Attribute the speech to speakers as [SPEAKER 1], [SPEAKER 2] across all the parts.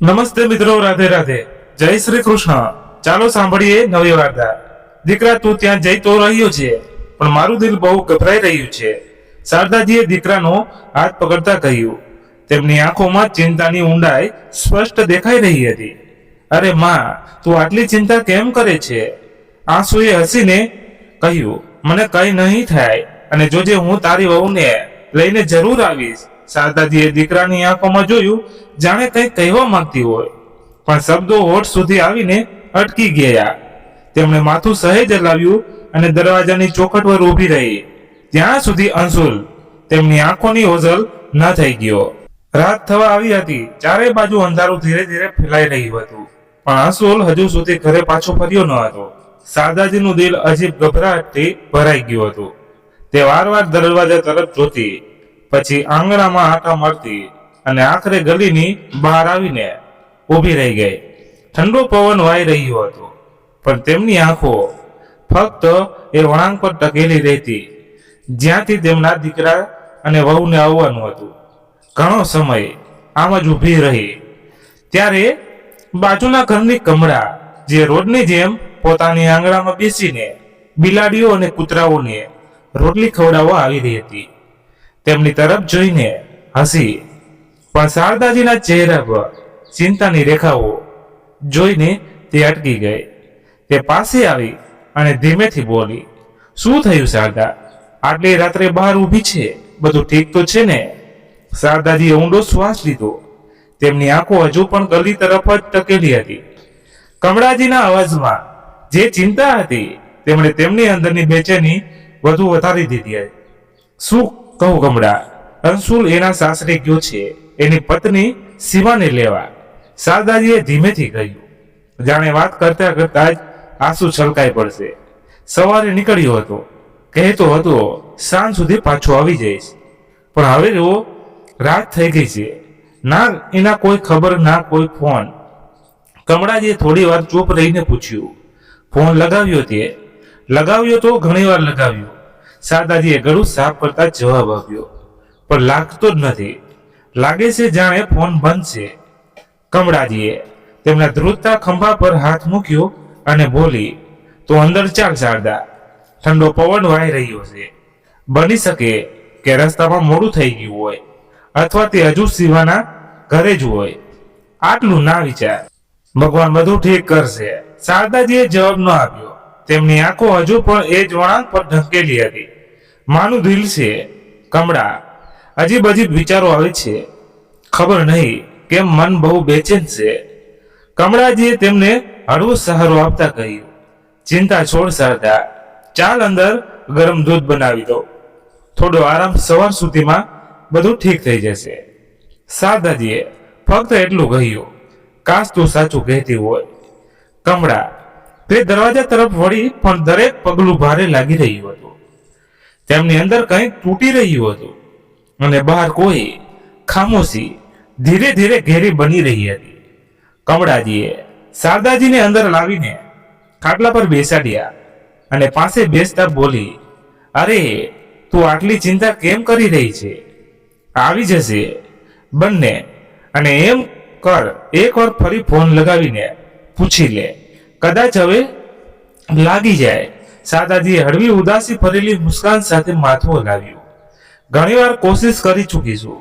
[SPEAKER 1] નમસ્તે મિત્રો, રાધે રાધે, જય શ્રી કૃષ્ણ। ચાલો સાંભળીએ નવી વાર્તા। દીકરા, તું ત્યાં જઈ તો રહ્યો છે, પણ મારું દિલ બહુ ગભરાઈ રહ્યું છે। શારદાજીએ દીકરાનો હાથ પકડતા કહ્યું। તેમની આંખોમાં ચિંતાની ઊંડાઈ સ્પષ્ટ દેખાઈ રહી હતી। અરે માં, તું આટલી ચિંતા કેમ કરે છે? આંસુએ હસીને કહ્યું, મને કઈ નહીં થાય, અને જોજે હું તારી વહુને લઈને જરૂર આવીશ। શારદાજીએ દીકરાની આંખોમાં જોયું, જાણે કંઈક કહેવા માંગતી હોય, પણ શબ્દો હોઠ સુધી આવીને અટકી ગયા। તેમણે માથું સહેજ હલાવ્યું અને દરવાજાની ચોખટ પર ઊભી રહી, ત્યાં સુધી અંશુલ તેમની આંખોની ઓઝલ ન થઈ ગયો। રાત થવા આવી હતી, ચારે બાજુ અંધારું ધીરે ધીરે ફેલાઈ રહ્યું હતું, પણ અંશુલ હજુ સુધી ઘરે પાછો ફર્યો ન હતો। શારદાજીનું દિલ અજીબ ગભરાટથી ભરાઈ ગયું હતું। તે વારવાર દરવાજા તરફ જોતી, પછી આંગણામાં આંટા મારતી અને આખરે ગલીની બહાર આવીને ઊભી રહી ગઈ। ઠંડો પવન વાઈ રહ્યો હતો, પણ તેમની આંખો ફક્ત એ વળાંક પર ટકેલી રહેતી, જ્યાંથી તેમના દીકરા અને વહુને આવવાનું હતું। ઘણો સમય આમ જ ઊભી રહી, ત્યારે બાજુના ઘરની કમળા, જે રોજની જેમ પોતાની આંગણામાં બેસીને બિલાડીઓ અને કૂતરાઓને રોટલી ખવડાવવા આવી રહી હતી, તેમની તરફ જોઈને હસી, પણ શારદાજીના ચહેરા પર ચિંતાની રેખાઓ જોઈને તે અટકી ગઈ। તે પાસે આવી અને ધીમેથી બોલી, શું થયું શારદા? આટલી રાત્રે બહાર ઊભી છે, બધું ઠીક તો છે ને? શારદાજીએ ઊંડો શ્વાસ લીધો, તેમની આંખો હજુ પણ ગલી તરફ જ ટકેલી હતી। કમળાજીના અવાજમાં જે ચિંતા હતી, તેમણે તેમની અંદરની બેચેની વધુ વધારી દીધી। શું કહું કમળા? અંશુલ એના સાસરે ગયો છે એની પત્ની શિવાને લેવા, શારદાજીએ ધીમેથી કહ્યું, જાણે વાત કરતા કરતા જ આંસુ છલકાઈ પડશે। સવારે નીકળ્યો હતો, કહેતો હતો સાંજ સુધી પાછો આવી જઈશ, પણ હવે જો રાત થઈ ગઈ છે, ના એના કોઈ ખબર ના કોઈ ફોન। કમળાજીએ થોડી વાર ચૂપ રહીને પૂછ્યું, ફોન લગાવ્યો તો ઘણી વાર લગાવ્યો। શારદાજીએ ગળું સાફ કરતા જવાબ આપ્યો, પણ લાગતો જ નથી, લાગે છે જાણે ફોન બંધ છે। કમળાજીએ તેમના ધ્રુજતા ખંભા પર હાથ મૂક્યો અને બોલી, તો અંદર ચાલ શારદા, ઠંડો પવન વાઈ રહ્યો છે, બની શકે કે રસ્તામાં મોડું થઈ ગયું હોય, અથવા તે હજુ શિવાના ઘરે જ હોય। આટલું ના વિચાર, ભગવાન બધું ઠીક કરશે। શારદાજીએ જવાબ ન આપ્યો, તેમની આંખો હજુ પણ એ જ વળાંક પર ઢંકેલી હતી। માનું દિલ છે કમળા, અજીબ અજીબ વિચારો આવે છે, ખબર નહીં કેમ મન બહુ બેચેન છે। કમળાજીએ તેમને હળવો સહારો આપતા કહ્યું, ચિંતા છોડ શારદા, ચાલ અંદર ગરમ દૂધ બનાવી દો, થોડો આરામ, સવાર સુધીમાં બધું ઠીક થઈ જશે। શારદાજીએ ફક્ત એટલું કહ્યું, કાશ તું સાચું કહેતી હોય। કમળા તે દરવાજા તરફ વળી, પણ દરેક પગલું ભારે લાગી રહ્યું હતું, તેમની અંદર કંઈક તૂટી રહ્યું હતું, અને બહાર કોઈ ખામોશી ધીરે ધીરે ઘેરી બની રહી હતી। કમળાજીએ શારદાજીને અંદર લાવીને ખાટલા પર બેસાડ્યા અને પાસે બેસતા બોલી, અરે તું આટલી ચિંતા કેમ કરી રહી છે? આવી જશે બંને, અને એમ કર, એકવાર ફરી ફોન લગાવીને પૂછી લે, કદાચ હવે લાગી જાય। શારદાજીએ હળવી ઉદાસી ભરેલી મુસ્કાન સાથે માથું હલાવ્યું, ઘણીવાર કોશિશ કરી ચૂકીશું,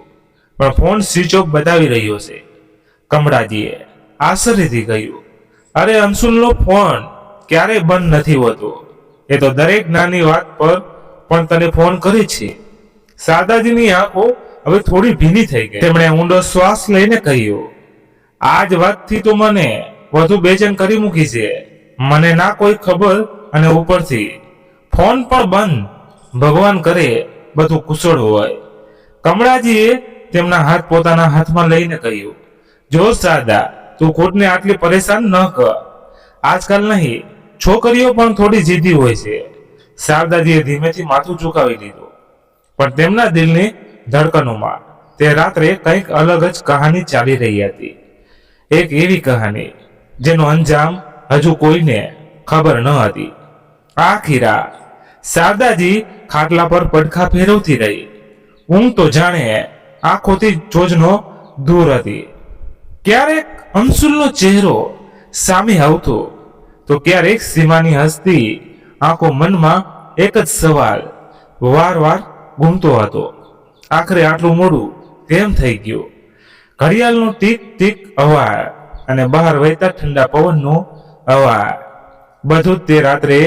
[SPEAKER 1] પણ ફોન સ્વિચ ઓફ બતાવી રહ્યો છે। કમળાજીએ આશ્ચર્યથી કહ્યું, અરે અંશુલનો ફોન ક્યારેય બંધ નથી હોતો, એ તો દરેક નાની વાત પર પણ તને ફોન કરે છે। શારદાજીની આંખો હવે થોડી ભીની થઈ ગઈ, તેમણે ઊંડો શ્વાસ લઈને કહ્યું, આ જ વાતથી તો મને વધુ બેચેન કરી મૂકી છે, મને ના કોઈ ખબર, અને ઉપરથી ફોન પણ બંધ। ભગવાન કરે બધું કુશળ હોય। કમળાજીએ તેમના હાથ પોતાના હાથમાં લઈને કહ્યું, જો શારદા, તું ખુદને આટલી પરેશાન ન કર, આજકાલ નહીં, છોકરીઓ પણ થોડી જીદી હોય છે। શારદાજીએ ધીમેથી માથું ઝુકાવી લીધું, પણ તેમના દિલની ધડકનોમાં તે રાત્રે કંઈક અલગ જ કહાની ચાલી રહી હતી, એક એવી કહાની જેનો અંજામ હજુ કોઈને ખબર ન હતી। આખી રાત શારદાજી ખાટલા પર પડખા ફેરવતી રહી, ઊંઘ તો જાણે આંખોથી જોજનો દૂર હતી। ક્યારેક અંશુલનો ચહેરો સામે આવતો તો ક્યારેક સીમાની હસતી આંખો મનમાં એક જ સવાલ વારવાર ઘૂમતો હતો. આખરે આટલું મોડું કેમ થઈ ગયું? ઘડિયાળનો ટીક ટીક અવાજ અને બહાર વહેતા ઠંડા પવનનો અવાજ, બધું તે રાત્રે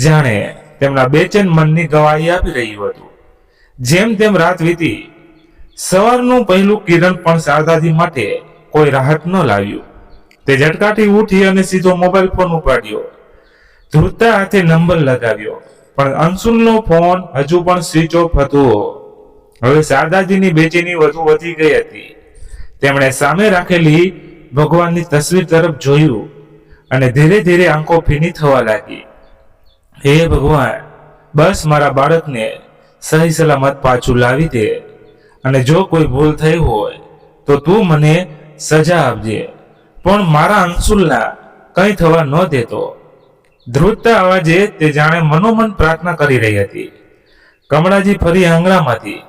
[SPEAKER 1] જાણે તેમના બેચેન મનની ગવાહી આપી રહ્યું હતું. જેમ તેમ રાત વીતી. સવારનું પહેલું કિરણ પણ શારદાજી માટે કોઈ રાહત ન લાવ્યું. તે ઝટકાથી ઉઠી અને સીધો મોબાઈલ ફોન ઉપાડ્યો. ધ્રુજતા હાથે નંબર લગાવ્યો, પણ અંશુલનો ફોન હજુ પણ સ્વિચ ઓફ હતો. હવે શારદાજીની બેચેની વધુ વધી ગઈ હતી. તેમણે સામે રાખેલી ભગવાનની તસવીર તરફ જોયું અને ધીરે ધીરે આંખો ભીની થવા લાગી. હે ભગવાન, બસ મારા બાળકને સહી સલામત પાછું લાવી દે, અને જો કોઈ ભૂલ થઈ હોય તો તું મને સજા આપજે, પણ મારા અંશુલના કંઈ થવા ન દેતો. ધ્રુજતા અવાજે તે જાણે મનોમન પ્રાર્થના કરી રહી હતી. કમળાજી ફરી આંગણામાંથી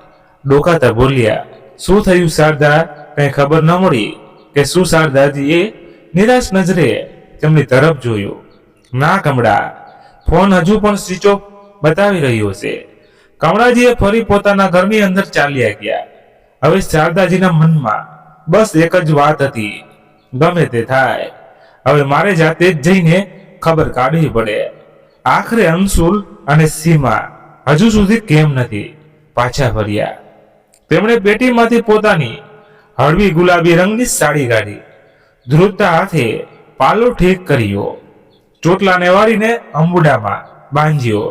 [SPEAKER 1] ડોકાતા બોલ્યા, શું થયું શારદા? કંઈ ખબર ન મળી કે શું? શારદાજીએ નિરાશ નજરે તેમની તરફ જોયું. ના કમળા, ફોન હજુ પણ સ્વિચ ઓફ બતાવી રહ્યો છે. કમળાજીએ ફરી પોતાના ઘરની અંદર ચાલ્યા ગયા. હવે શારદાજીના મનમાં બસ એક જ વાત હતી, ગમે તે થાય, હવે મારે જાતે જ જઈને ખબર કાઢવી પડે. આખરે અંશુલ અને સીમા હજુ સુધી કેમ નથી પાછા ફર્યા? તેમણે પેટીમાંથી પોતાની હળવી ગુલાબી રંગની સાડી કાઢી. ધ્રુજતા હાથે પાલો ઠીક કર્યો, ચોટલાને વાળીને અંબુડામાં બાંધ્યો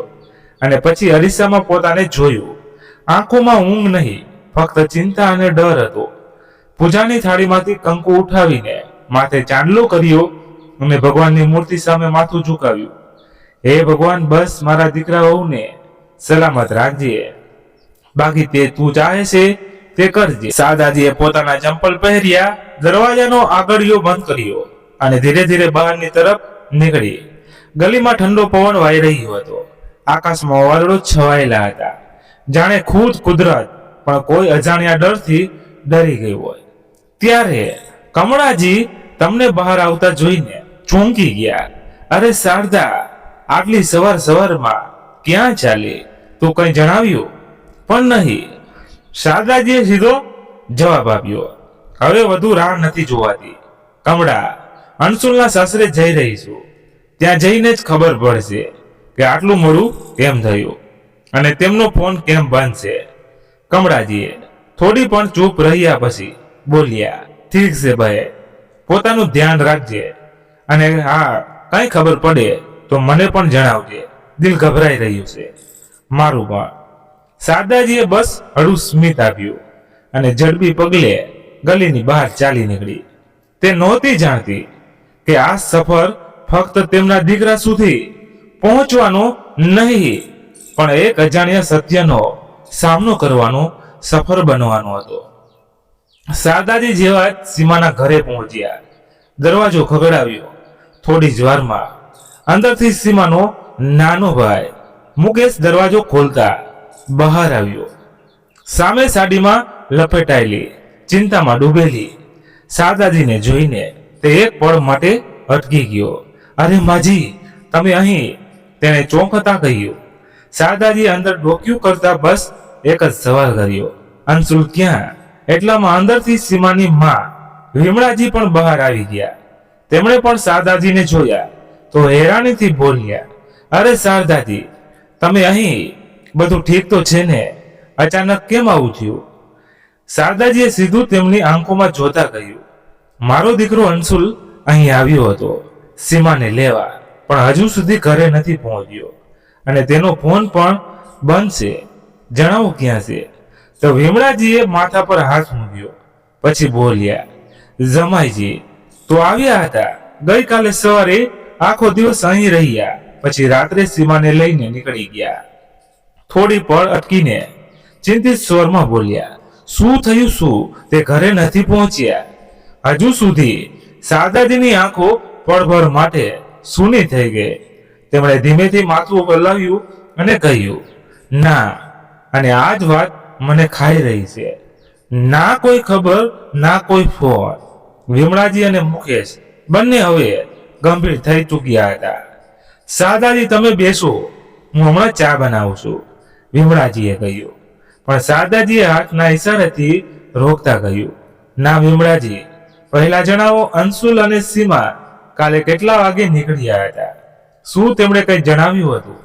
[SPEAKER 1] અને પછી અરીસામાં પોતાને જોયું. આંખોમાં ઊંઘ નહીં, ફક્ત ચિંતા અને ડર હતો. પૂજાની થાળીમાંથી કંકુ ઉઠાવીને માથે ચાંદલો કર્યો અને ભગવાનની મૂર્તિ સામે માથું ઝુકાવ્યું. હે ભગવાન, બસ મારા દીકરા વહુને સલામત રાખજે, બાકી તે તું ચાહે છે તે કરજે. શારદાજીએ પોતાના ચંપલ પહેર્યા, દરવાજાનો આગળિયો બંધ કર્યો અને ધીરે ધીરે બહારની તરફ નીકળી. ગલીમાં ઠંડો પવન વાઈ રહ્યો હતો. આકાશમાં વાદળો છવાયેલા હતા, જાણે ખુદ કુદરત પણ કોઈ અજાણ્યા ડરથી ડરી ગઈ હોય. ત્યારે કમળાજી તમને બહાર આવતા જોઈને ચોંકી ગયા. અરે શારદા, આટલી સવાર સવારમાં ક્યાં ચાલી? તું કંઈ જણાવ્યું પણ નહીં. શારદાજીએ સીધો જવાબ આપ્યો, હવે વધુ રાહ નથી જોવાતી. કમળા, અંશુલના સાસરે જઈ રહી છું. ત્યાં જઈને જ ખબર પડશે કે આટલું મોડું કેમ થયું અને તેમનો ફોન કેમ બંધ છે. કમળાજીએ થોડી પણ ચૂપ રહ્યા પછી બોલ્યા, ઠીક છે ભાઈ, પોતાનું ધ્યાન રાખજે, અને હા, કઈ ખબર પડે તો મને પણ જણાવજે. દિલ ગભરાઈ રહ્યું છે મારું પણ. શારદાજીએ બસ હળવું સ્મિત આપ્યું અને ઝડપી પગલે ગલીની બહાર ચાલી નીકળી. તે નહોતી જાણતી કે આ સફર ફક્ત તેમના દીકરા સુધી પહોંચવાનો નહીં, પણ એક અજાણ્યા સત્યનો સામનો કરવાનો સફર બનવાનો હતો. શારદાજી જેવા સીમાના ઘરે પહોંચ્યા. દરવાજો ખખડાવ્યો. થોડી જ વારમાં અંદરથી સીમાનો નાનો ભાઈ મુકેશ દરવાજો ખોલતા બહાર આવ્યો. સામે સાડીમાં લપેટાયેલી, ચિંતામાં ડૂબેલી શારદાજીને જોઈને તે એક પળ માટે અટકી ગયો. અરે માજી, તમે અહીં? તેણે ચોંકતા કહ્યું. શારદાજી અંદર ડોક્યું કરતા બસ એક જ સવાલ કર્યો, અંશુલ ક્યાં? એટલામાં અંદરથી સીમાની માં વિમળાજી પણ બહાર આવી ગયા. તેમણે પણ શારદાજીને જોયા તો હેરાનીથી બોલ્યા, અરે શારદાજી, તમે અહીં? બધું ઠીક તો છે ને? અચાનક કેમ આવું થયું? શારદાજીએ સીધું તેમની આંખોમાં જોતા કહ્યું, મારો દીકરો અંશુલ અહીં આવ્યો હતો સીમાને લેવા, પણ હજુ સુધી ઘરે નથી પહોંચ્યો અને તેનો ફોન પણ બંધ છે. જણાવો ક્યાં છે? તો વિમળાજીએ માથા પર હાથ મૂક્યો, પછી બોલ્યા, જમાઈજી તો આવ્યા હતા. ગઈકાલે સવારે આખો દિવસ અહીં રહ્યા, પછી રાત્રે સીમાને લઈને નીકળી ગયા. થોડી પળ અટકીને ચિંતિત સ્વરમાં બોલ્યા, શું થયું? શું તે ઘરે નથી પહોંચ્યા? હજુ સુધી શારદાજીની આંખો પળભર માટે સૂની થઈ ગઈ. તેમણે ધીમેથી માથું હલાવ્યું અને કહ્યું, ના, અને આ જ વાત મને ખાઈ રહી છે. ના કોઈ ખબર, ના કોઈ ફોન. વિમળાજી અને મુકેશ બંને હવે ગંભીર થઈ ચૂક્યા હતા. શારદાજી, તમે બેસો, હું હમણાં ચા બનાવું છું, વિમળાજીએ કહ્યું. પણ શારદાજીએ હાથના ઈશારેથી રોકતા કહ્યું, ના વિમળાજી, પહેલા જણાવો, અંશુલ અને સીમા કાલે કેટલા વાગે નીકળ્યા હતા? શું તેમણે કંઈ જણાવ્યું હતું?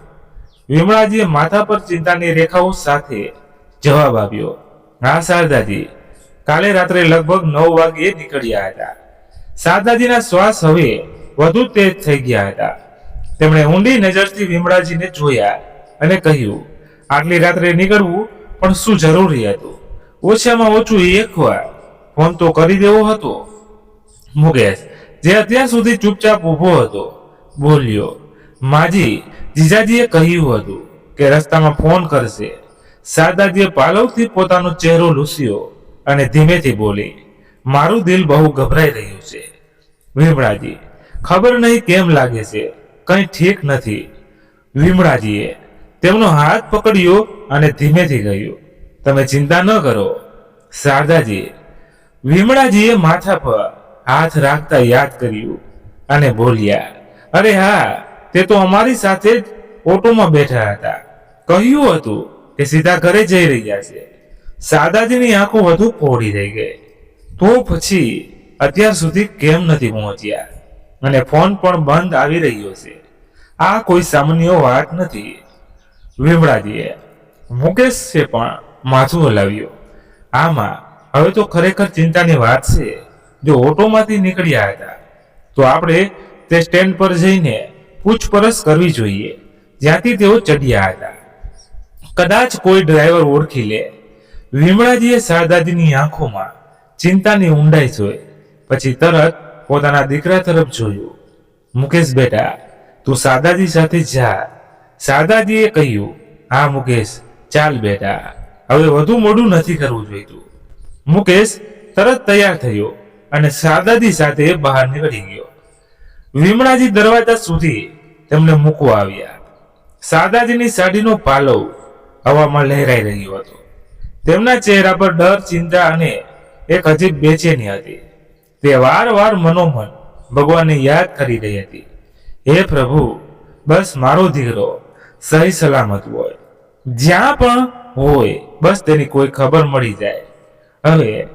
[SPEAKER 1] વિમળાજીએ માથા પર ચિંતાની રેખાઓ સાથે જવાબ આપ્યો, હા શારદાજી, કાલે રાત્રે લગભગ 9 વાગ્યે નીકળ્યા હતા. શારદાજીના શ્વાસ હવે વધુ તેજ થઈ ગયા હતા. તેમણે ઊંડી નજરથી વિમળાજીને જોયા અને કહ્યું, આટલી રાત્રે નીકળવું પણ શું જરૂરી હતું? ઓછામાં ઓછું એકવાર ફોન તો કરી દેવો હતો. મુકેશ, જે અત્યાર સુધી ચૂપચાપ ઊભો હતો, બોલ્યો, માજી, જીજાજીએ કહ્યું હતું કે રસ્તામાં ફોન કરશે. શારદાજીએ પાલવથી પોતાનો ચહેરો લૂસ્યો અને ધીમેથી બોલી, મારું દિલ બહુ ગભરાઈ રહ્યું છે. વિમળાજી, ખબર નહીં કેમ લાગે છે, કંઈ ઠીક નથી. વિમળાજીએ તેમનો હાથ પકડ્યો અને ધીમેથી કહ્યું, તમે ચિંતા ન કરો. શારદાજી, વિમળાજીએ માથા પર હાથ રાખતા યાદ કર્યું અને બોલ્યા, અરે હા, તે તો અમારી સાથે જ ઓટોમાં બેઠા હતા. કહ્યું હતું કે સીધા ઘરે જઈ રહ્યા છે. શારદાજીની આંખો વધુ પહોળી થઈ ગઈ. તો પછી અત્યાર સુધી કેમ નથી પહોંચ્યા? અને ફોન પણ બંધ આવી રહ્યો છે. આ કોઈ સામાન્ય વાત નથી. વિમળાજીએ મુકેશે પણ માથું હલાવ્યું. આમાં હવે તો ખરેખર ચિંતાની વાત છે. જો ઓટોમાંથી નીકળ્યા હતા તો આપણે તે સ્ટેન્ડ પર જઈને પૂછપરછ કરવી જોઈએ જ્યાંથી તેઓ ચડ્યા હતા. કદાચ કોઈ ડ્રાઈવર ઓળખી લે. વિમળાજીએ શારદાજીની આંખોમાં ચિંતાની ઊંડાઈ જોઈ. પછી તરત પોતાના દીકરા તરફ જોયું. મુકેશ બેટા, તું શારદાજી સાથે જા. શારદાજીએ કહ્યું, હા મુકેશ, ચાલ બેટા, હવે વધુ મોડું નથી કરવું જોઈતું. મુકેશ તરત તૈયાર થયો અને શારદાજી સાથે બહાર નીકળી ગયો. વિમળાજી દરવાજા સુધી તેમને મૂકવા આવ્યા. શારદાજીની સાડીનો પાલવ હવામાં લહેરાઈ રહ્યો હતો. તેમના ચહેરા પર ડર, ચિંતા અને એક અજીબ બેચેની હતી. તે વારવાર મનોમન ભગવાનને યાદ કરી રહી હતી, હે પ્રભુ, બસ મારો દીકરો સહી સલામત હોય, જ્યાં પણ હોય બસ તેની કોઈ ખબર મળી જાય. હવે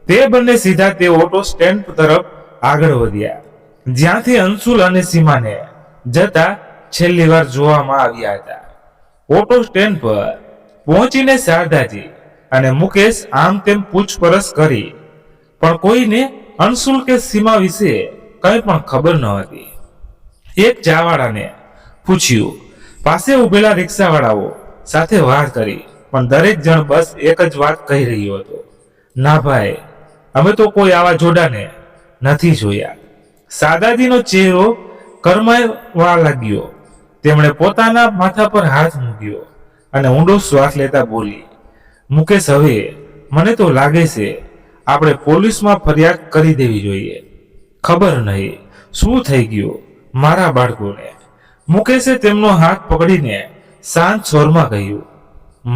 [SPEAKER 1] તે બંને સીધા તે ઓટો સ્ટેન્ડ તરફ આગળ વધ્યા જ્યાંથી અંશુલ અને સીમાને જતા છેલ્લી વાર જોવામાં આવ્યા હતા. ઓટો સ્ટેન્ડ પર પહોંચીને શારદાજી અને મુકેશ આમ તેમ પૂછપરછ કરી, પણ કોઈને અંશુલ કે સીમા વિશે કંઈ પણ ખબર ન હતી. એક ચાવાળાને પૂછ્યું, પાસે ઉભેલા રિક્ષાવાળાઓ સાથે વાત કરી, પણ દરેક જણ બસ એક જ વાત કહી રહ્યો હતો, ના ભાઈ, અમે તો કોઈ આવા જોડાને નથી જોયા. શારદાજીનો ચહેરો કરમાવા લાગ્યો. તેમણે પોતાના માથા પર હાથ મૂક્યો અને ઊંડો શ્વાસ લેતા બોલી, મુકેશ, હવે મને તો લાગે છે આપણે પોલીસમાં ફરિયાદ કરી દેવી જોઈએ. ખબર નહીં શું થઈ ગયું મારા બાળકોને. મુકેશે તેમનો હાથ પકડીને શાંત સ્વરમાં કહ્યું,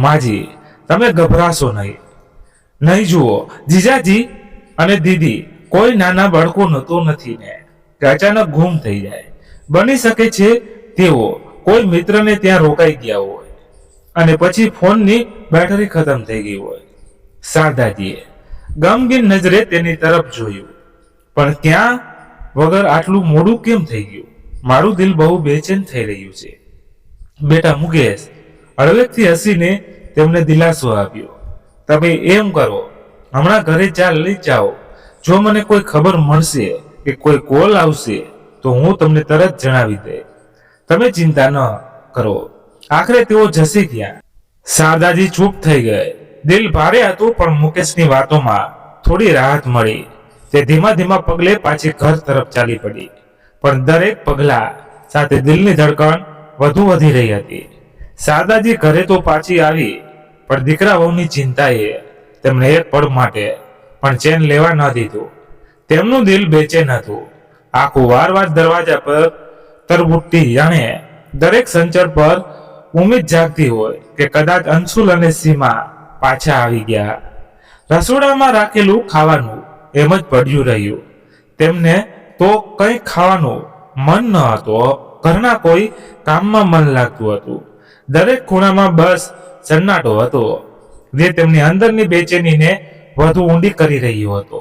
[SPEAKER 1] માજી, તમે ગભરાશો નહીં. નહીં જુઓ જીજાજી અને દીદી કોઈ નાના બાળકો નતો નથી ને કે અચાનક ગુમ થઈ જાય. બની શકે છે તેઓ કોઈ મિત્રને ત્યાં રોકાઈ ગયા હોય અને પછી ફોનની બેટરી ખતમ થઈ ગઈ હોય. શારદાજીએ ગમગીન નજરે તેની તરફ જોયું, પણ ત્યાં વગર આટલું મોડું કેમ થઈ ગયું? મારું દિલ બહુ બેચેન થઈ રહ્યું છે. બેટા મુકેશ હળવેકથી હસીને તેમને દિલાસો આપ્યો, તમે એમ કરો, હમણાં ઘરે ચાલ લઈ જાઓ. જો મને કોઈ ખબર મળશે કે કોઈ કોલ આવશે તો હું તમને તરત જણાવી દે. તમે ચિંતા ન કરો. આખરે તેઓ જશે ક્યાં? શારદાજી ચૂપ થઈ ગઈ. દિલ ભારે હતું, પણ મુકેશની વાતોમાં થોડી રાહત મળી. તે ધીમા ધીમા પગલે પાછી ઘર તરફ ચાલી પડી, પણ દરેક પગલા સાથે દિલની ધડકણ વધુ વધી રહી હતી. શારદાજી ઘરે તો પાછી આવી, પણ દીકરા વહુની ચિંતાએ તેમને એક પળ માટે પણ ચેન લેવા ન દીધું. તેમનું દિલ બેચેન હતું. આખું વારવાર દરવાજા પર તરબુટ્ટી, જાણે દરેક સંચર પર ઉમ્મીદ જાગતી હોય કે કદાચ અંશુલ અને સીમા પાછા આવી ગયા. રસોડામાં રાખેલું ખાવાનું એમ જ પડ્યું રહ્યું. તેમને તો કંઈ ખાવાનું મન ન હતું, ઘરના કોઈ કામમાં મન લાગતું હતું. દરેક ખૂણામાં બસ સન્નાટો હતો, જે તેમની અંદરની બેચેનીને વધુ ઊંડી કરી રહ્યો હતો.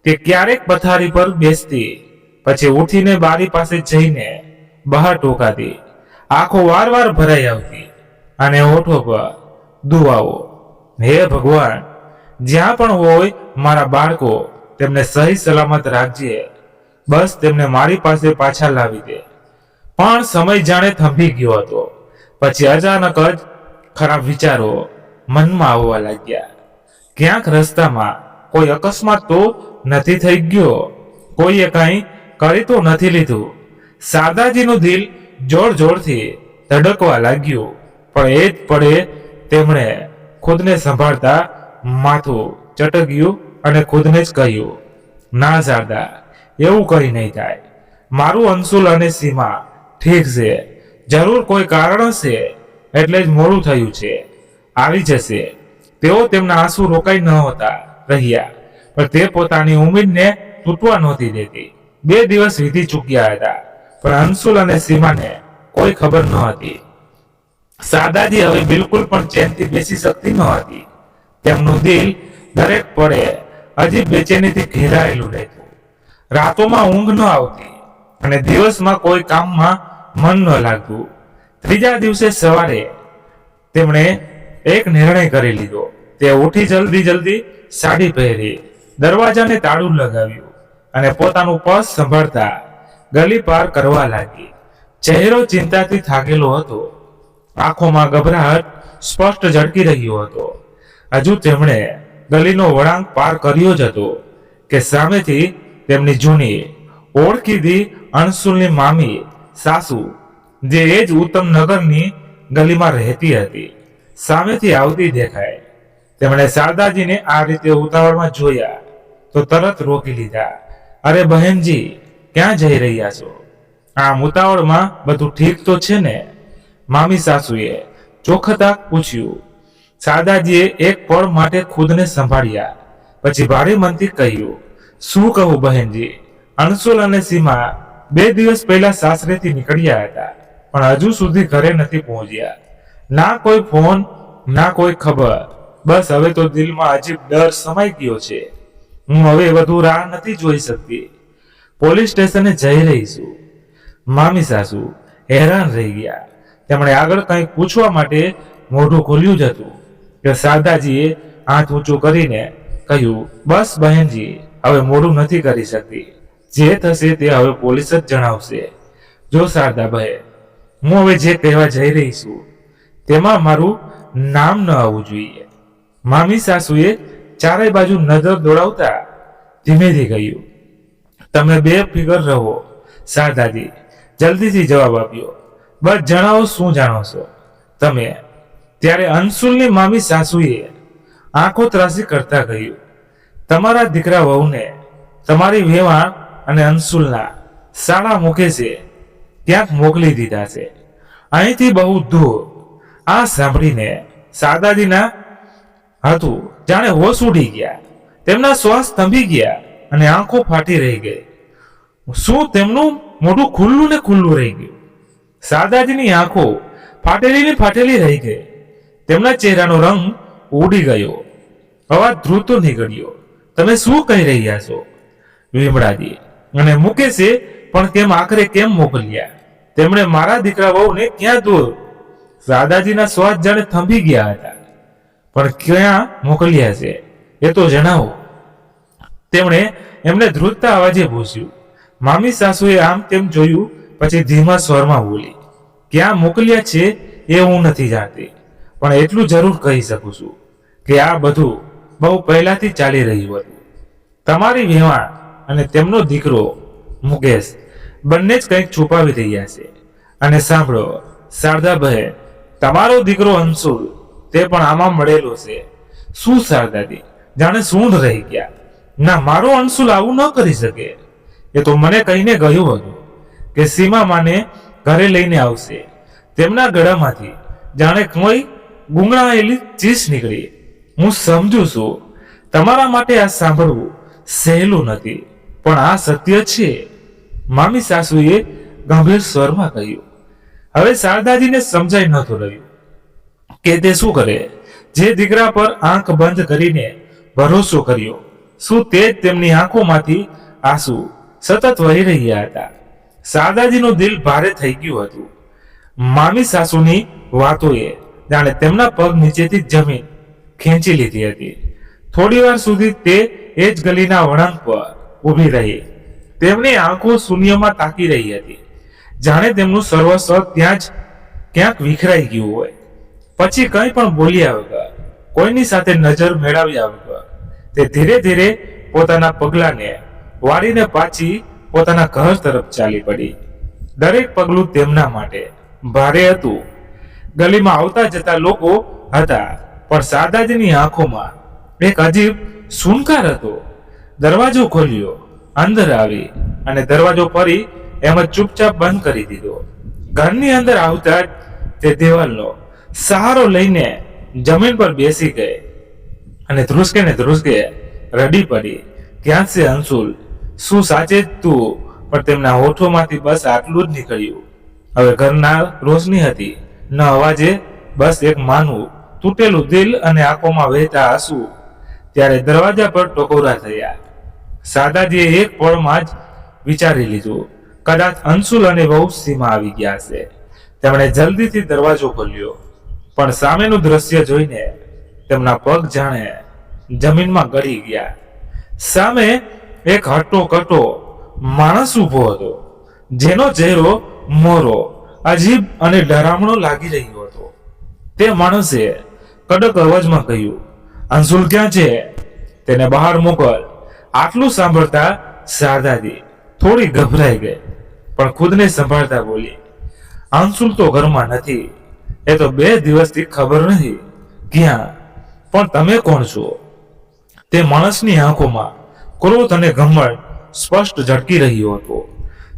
[SPEAKER 1] તે ક્યારેક પથારી પર બેસતી, પછી ઉઠીને બારી પાસે જઈને બહાર ટોકાતી. આંખો વારવાર ભરાઈ આવતી અને હોઠો પર દુઆઓ, હે ભગવાન, જ્યાં પણ હોય મારા બાળકો, તેમને સહી સલામત રાખજે, બસ તેમને મારી પાસે પાછા લાવી દે. પણ સમય જાણે થંભી ગયો હતો. પછી અચાનક જ ખરાબ વિચારો મનમાં આવવા લાગ્યા. ક્યાંક રસ્તામાં કોઈ અકસ્માત તો નથી થઈ ગયો, કોઈએ કંઈ કરી તો નથી લીધું. શારદાજીનું દિલ જોર જોરથી ધડકવા લાગ્યું. પણ એ જ પડે તેમણે ખુદને સંભાળતા માથું ચટક્યું અને ખુદને જ કહ્યું, ના શારદા, એવું કંઈ નહીં થાય. મારું અંશુલ અને સીમા ઠીક છે, જરૂર કોઈ કારણ હશે એટલે જ મોડું થયું છે, આવી જશે. તેઓ તેમના આંસુ રોકાઈ નહોતા રહ્યા, પણ તે પોતાની ઉમ્મીદને તૂટવા નહોતી દેતી. 2 દિવસ વીતી ચૂક્યા હતા, પણ અંશુલ અને સીમાને કોઈ ખબર ન હતી. શારદાજી હવે બિલકુલ પણ ચેનથી બેસી શકતી ન હતી. તેમનું દિલ દરેક પળે અજીબ બેચેનીથી ઘેરાયેલું રહેતું. રાતોમાં ઊંઘ ન આવતી અને દિવસમાં કોઈ કામમાં મન ન લાગતું. ત્રીજા દિવસે સવારે તેમણે એક નિર્ણય કરી લીધો. તે ઉઠી જલ્દી સાડી પહેરી, દરવાજાને તાળું લગાવ્યું અને પોતાનું પર્સ સંભાળતા ગલી પાર કરવા લાગી. ચહેરો ચિંતાથી થાકેલો હતો, આંખોમાં ગભરાટ સ્પષ્ટ ઝળકી રહ્યો હતો. હજુ તેમણે ગલીનો વળાંક પાર કર્યો જ હતો કે સામેથી તેમની જૂની ઓળખીતી અંશુલની મામી સાસુ, જે એ જ ઉત્તમનગરની ગલીમાં રહેતી હતી, સામેથી આવતી દેખાય. તેમણે શારદાજીને આ રીતે ઉતાવળમાં જોયા તો તરત રોકી લીધા. અરે બહેનજી, ક્યાં જઈ રહ્યા છો? આમ ઉતાવળમાં બધું ઠીક તો છે ને? મામી સાસુએ ચોખતા પૂછ્યું. શારદાજીએ એક પળ માટે ખુદને સંભાળ્યા, પછી ભારે મનથી કહ્યું, શું કહું બહેનજી, અંશુલ અને સીમા 2 દિવસ પહેલા સાસરેથી નીકળ્યા હતા, પણ હજુ સુધી ઘરે નથી પહોંચ્યા. ના કોઈ ફોન, ના કોઈ ખબર. બસ હવે તો દિલમાં અજીબ ડર સમાઈ ગયો છે. હું હવે વધુ રાહ નથી જોઈ શકતી. પોલીસ સ્ટેશને જઈ રહી છું. મામી સાસુ હેરાન રહી ગયા. તેમણે આગળ કંઈક પૂછવા માટે મોઢું ખોલ્યું જ હતું કે શારદાજીએ હાથ ઊંચું કરીને કહ્યું, બસ બહેનજી, હવે મોડું નથી કરી શકતી. જે થશે તે હવે પોલીસ જ જણાવશે. જો શારદા બહેન, હું હવે જે કહેવા જઈ રહી છું તેમાં મારું નામ ન આવવું જોઈએ. મામી સાસુએ ચારે બાજુ નજર દોડાવતા ધીમેથી કહ્યું, તમે બેફિકર રહો શારદાજી, જલ્દીથી જવાબ આપ્યો. બસ જણાવો, શું જાણો છો તમે? ત્યારે અંશુલની મામી સાસુએ આંખો ત્રાસી કરતા કહ્યું, તમારા દીકરા વહુને તમારી વેવાણ અને અંશુલના શાળા મૂકે છે, ક્યાંક મોકલી દીધા છે, અહીંથી બહુ દૂર. આ સાંભળીને શારદાજીના હતું જાણે હોશ ઉડી ગયા. તેમના શ્વાસ થંભી ગયા અને આંખો ફાટી રહી ગઈ. શું તેમનું મોઢું ખુલ્લું ને ખુલ્લું રહી ગયું? શારદાજીની આંખો ફાટેલી રહી ગઈ. તેમના ચહેરાનો રંગ ઉડી ગયો. અવાજ ધ્રુતો નીકળ્યો, તમે શું કહી રહ્યા છો વિમળાજી? અને મુકેશે પણ કેમ આખરે કેમ મોકલ્યા? તેમણે મારા દીકરા વહુને ક્યાં દૂર? શારદાજીના શ્વાસ જાણે થંભી ગયા હતા. પણ ક્યાં મોકલ્યા છે એ તો જણાવો. તેમણે એમને ધ્રુજતા અવાજે પૂછ્યું. મામી સાસુએ આમ તેમ જોયું, પછી ધીમા સ્વરમાં બોલી, ક્યાં મોકલ્યા છે એ હું નથી જાણતી, પણ એટલું જરૂર કહી શકું છું કે આ બધું બહુ પહેલાથી ચાલી રહ્યું હતું. તમારી વેવાણ અને તેમનો દીકરો મુકેશ બંને જ કંઈક છુપાવી રહ્યા છે. અને સાંભળો શારદા બહેન, તમારો દીકરો અંશુલ તે પણ આમાં મળેલો છે. શું શારદાજી, જાણે સૂંઢ રહી ગયા. ના, મારો અંશુલ આવું ન કરી શકે. એ તો મને કહીને ગયું હતું કે સીમા માને ઘરે લઈને આવશે. તેમના ગળામાંથી જાણે કોઈ ગુંગળાયેલી ચીસ નીકળી. હું સમજુ છું તમારા માટે આ સાંભળવું સહેલું નથી, પણ આ સત્ય છે, મામી સાસુએ ગંભીર સ્વરમાં કહ્યું. હવે શારદાજીને સમજાઈ નહોતું રહ્યું કે તે શું કરે. જે દીકરા પર આંખ બંધ કરીને ભરોસો કર્યો, શું તે જ તેમની આંખોમાંથી આંસુ સતત વહી રહ્યા હતા. શારદાજીનું દિલ ભારે થઈ ગયું હતું. મામી સાસુની વાતોએ જાણે તેમના પગ નીચેથી જમીન ખેંચી લીધી હતી. થોડી વાર સુધી તે એ જ ગલીના વળાંક પર ઊભી રહી. તેમની આંખો શૂન્યમાં તાકી રહી હતી, જાણે તેમનું સર્વસ્વ ત્યાં જ ક્યાંક વિખરાઈ ગયું હોય. પછી કંઈ પણ બોલ્યા વગર, કોઈની સાથે નજર મેળવ્યા વગર તે ધીરે ધીરે પોતાના પગલાને વાળીને પાછી પોતાના ઘર તરફ ચાલી પડી. દરેક પગલું તેમના માટે ભારે હતું. ગલીમાં આવતા જતા લોકો હતા, પણ શારદાજીની આંખોમાં એક અજીબ સુનકાર હતો. દરવાજો ખોલ્યો, અંદર આવી અને દરવાજો ફરી એમ જ ચૂપચાપ બંધ કરી દીધો. ઘરની અંદર આવતા જ તે દિવાલનો સહારો લઈને જમીન પર બેસી ગઈ અને ધ્રુસકે ને ધ્રુસકે રડી પડી. ક્યાં છે અંશુલ? શું સાચે જ તું? પણ તેમના હોઠોમાંથી બસ આટલું જ નીકળ્યું. હવે ઘરના રોશની હતી ન અવાજે, બસ એક માનવું તૂટેલું દિલ અને આંખોમાં વહેતા આંસુ. ત્યારે દરવાજા પર ટકોરા થયા. શારદાજીએ એક પળમાં જ વિચારી લીધું, કદાચ અંશુલ અને વહુ સીમા આવી ગયા છે. તેમણે જલ્દીથી દરવાજો ખોલ્યો, પણ સામેનું દ્રશ્ય જોઈને તેમના પગ જાણે જમીનમાં ગળી ગયા. સામે એક હટ્ટો કટ્ટો માણસ ઊભો હતો, જેનો ચહેરો મોરો, અજીબ અને ડરામણો લાગી રહ્યો હતો. તે માણસે કડક અવાજમાં કહ્યું, અંશુલ ક્યાં છે? તેને બહાર મોકલ. આટલું સાંભળતા શારદાજી થોડી ગભરાઈ ગઈ, પણ ખુદને સંભાળતા બોલી, અંશુલ તો ઘરમાં નથી. એ તો 2 દિવસથી ખબર નથી ક્યાં. પણ તમે કોણ છો? તે માણસની આંખોમાં ક્રોધ અને ઘમંડ સ્પષ્ટ ઝળકી રહ્યો હતો.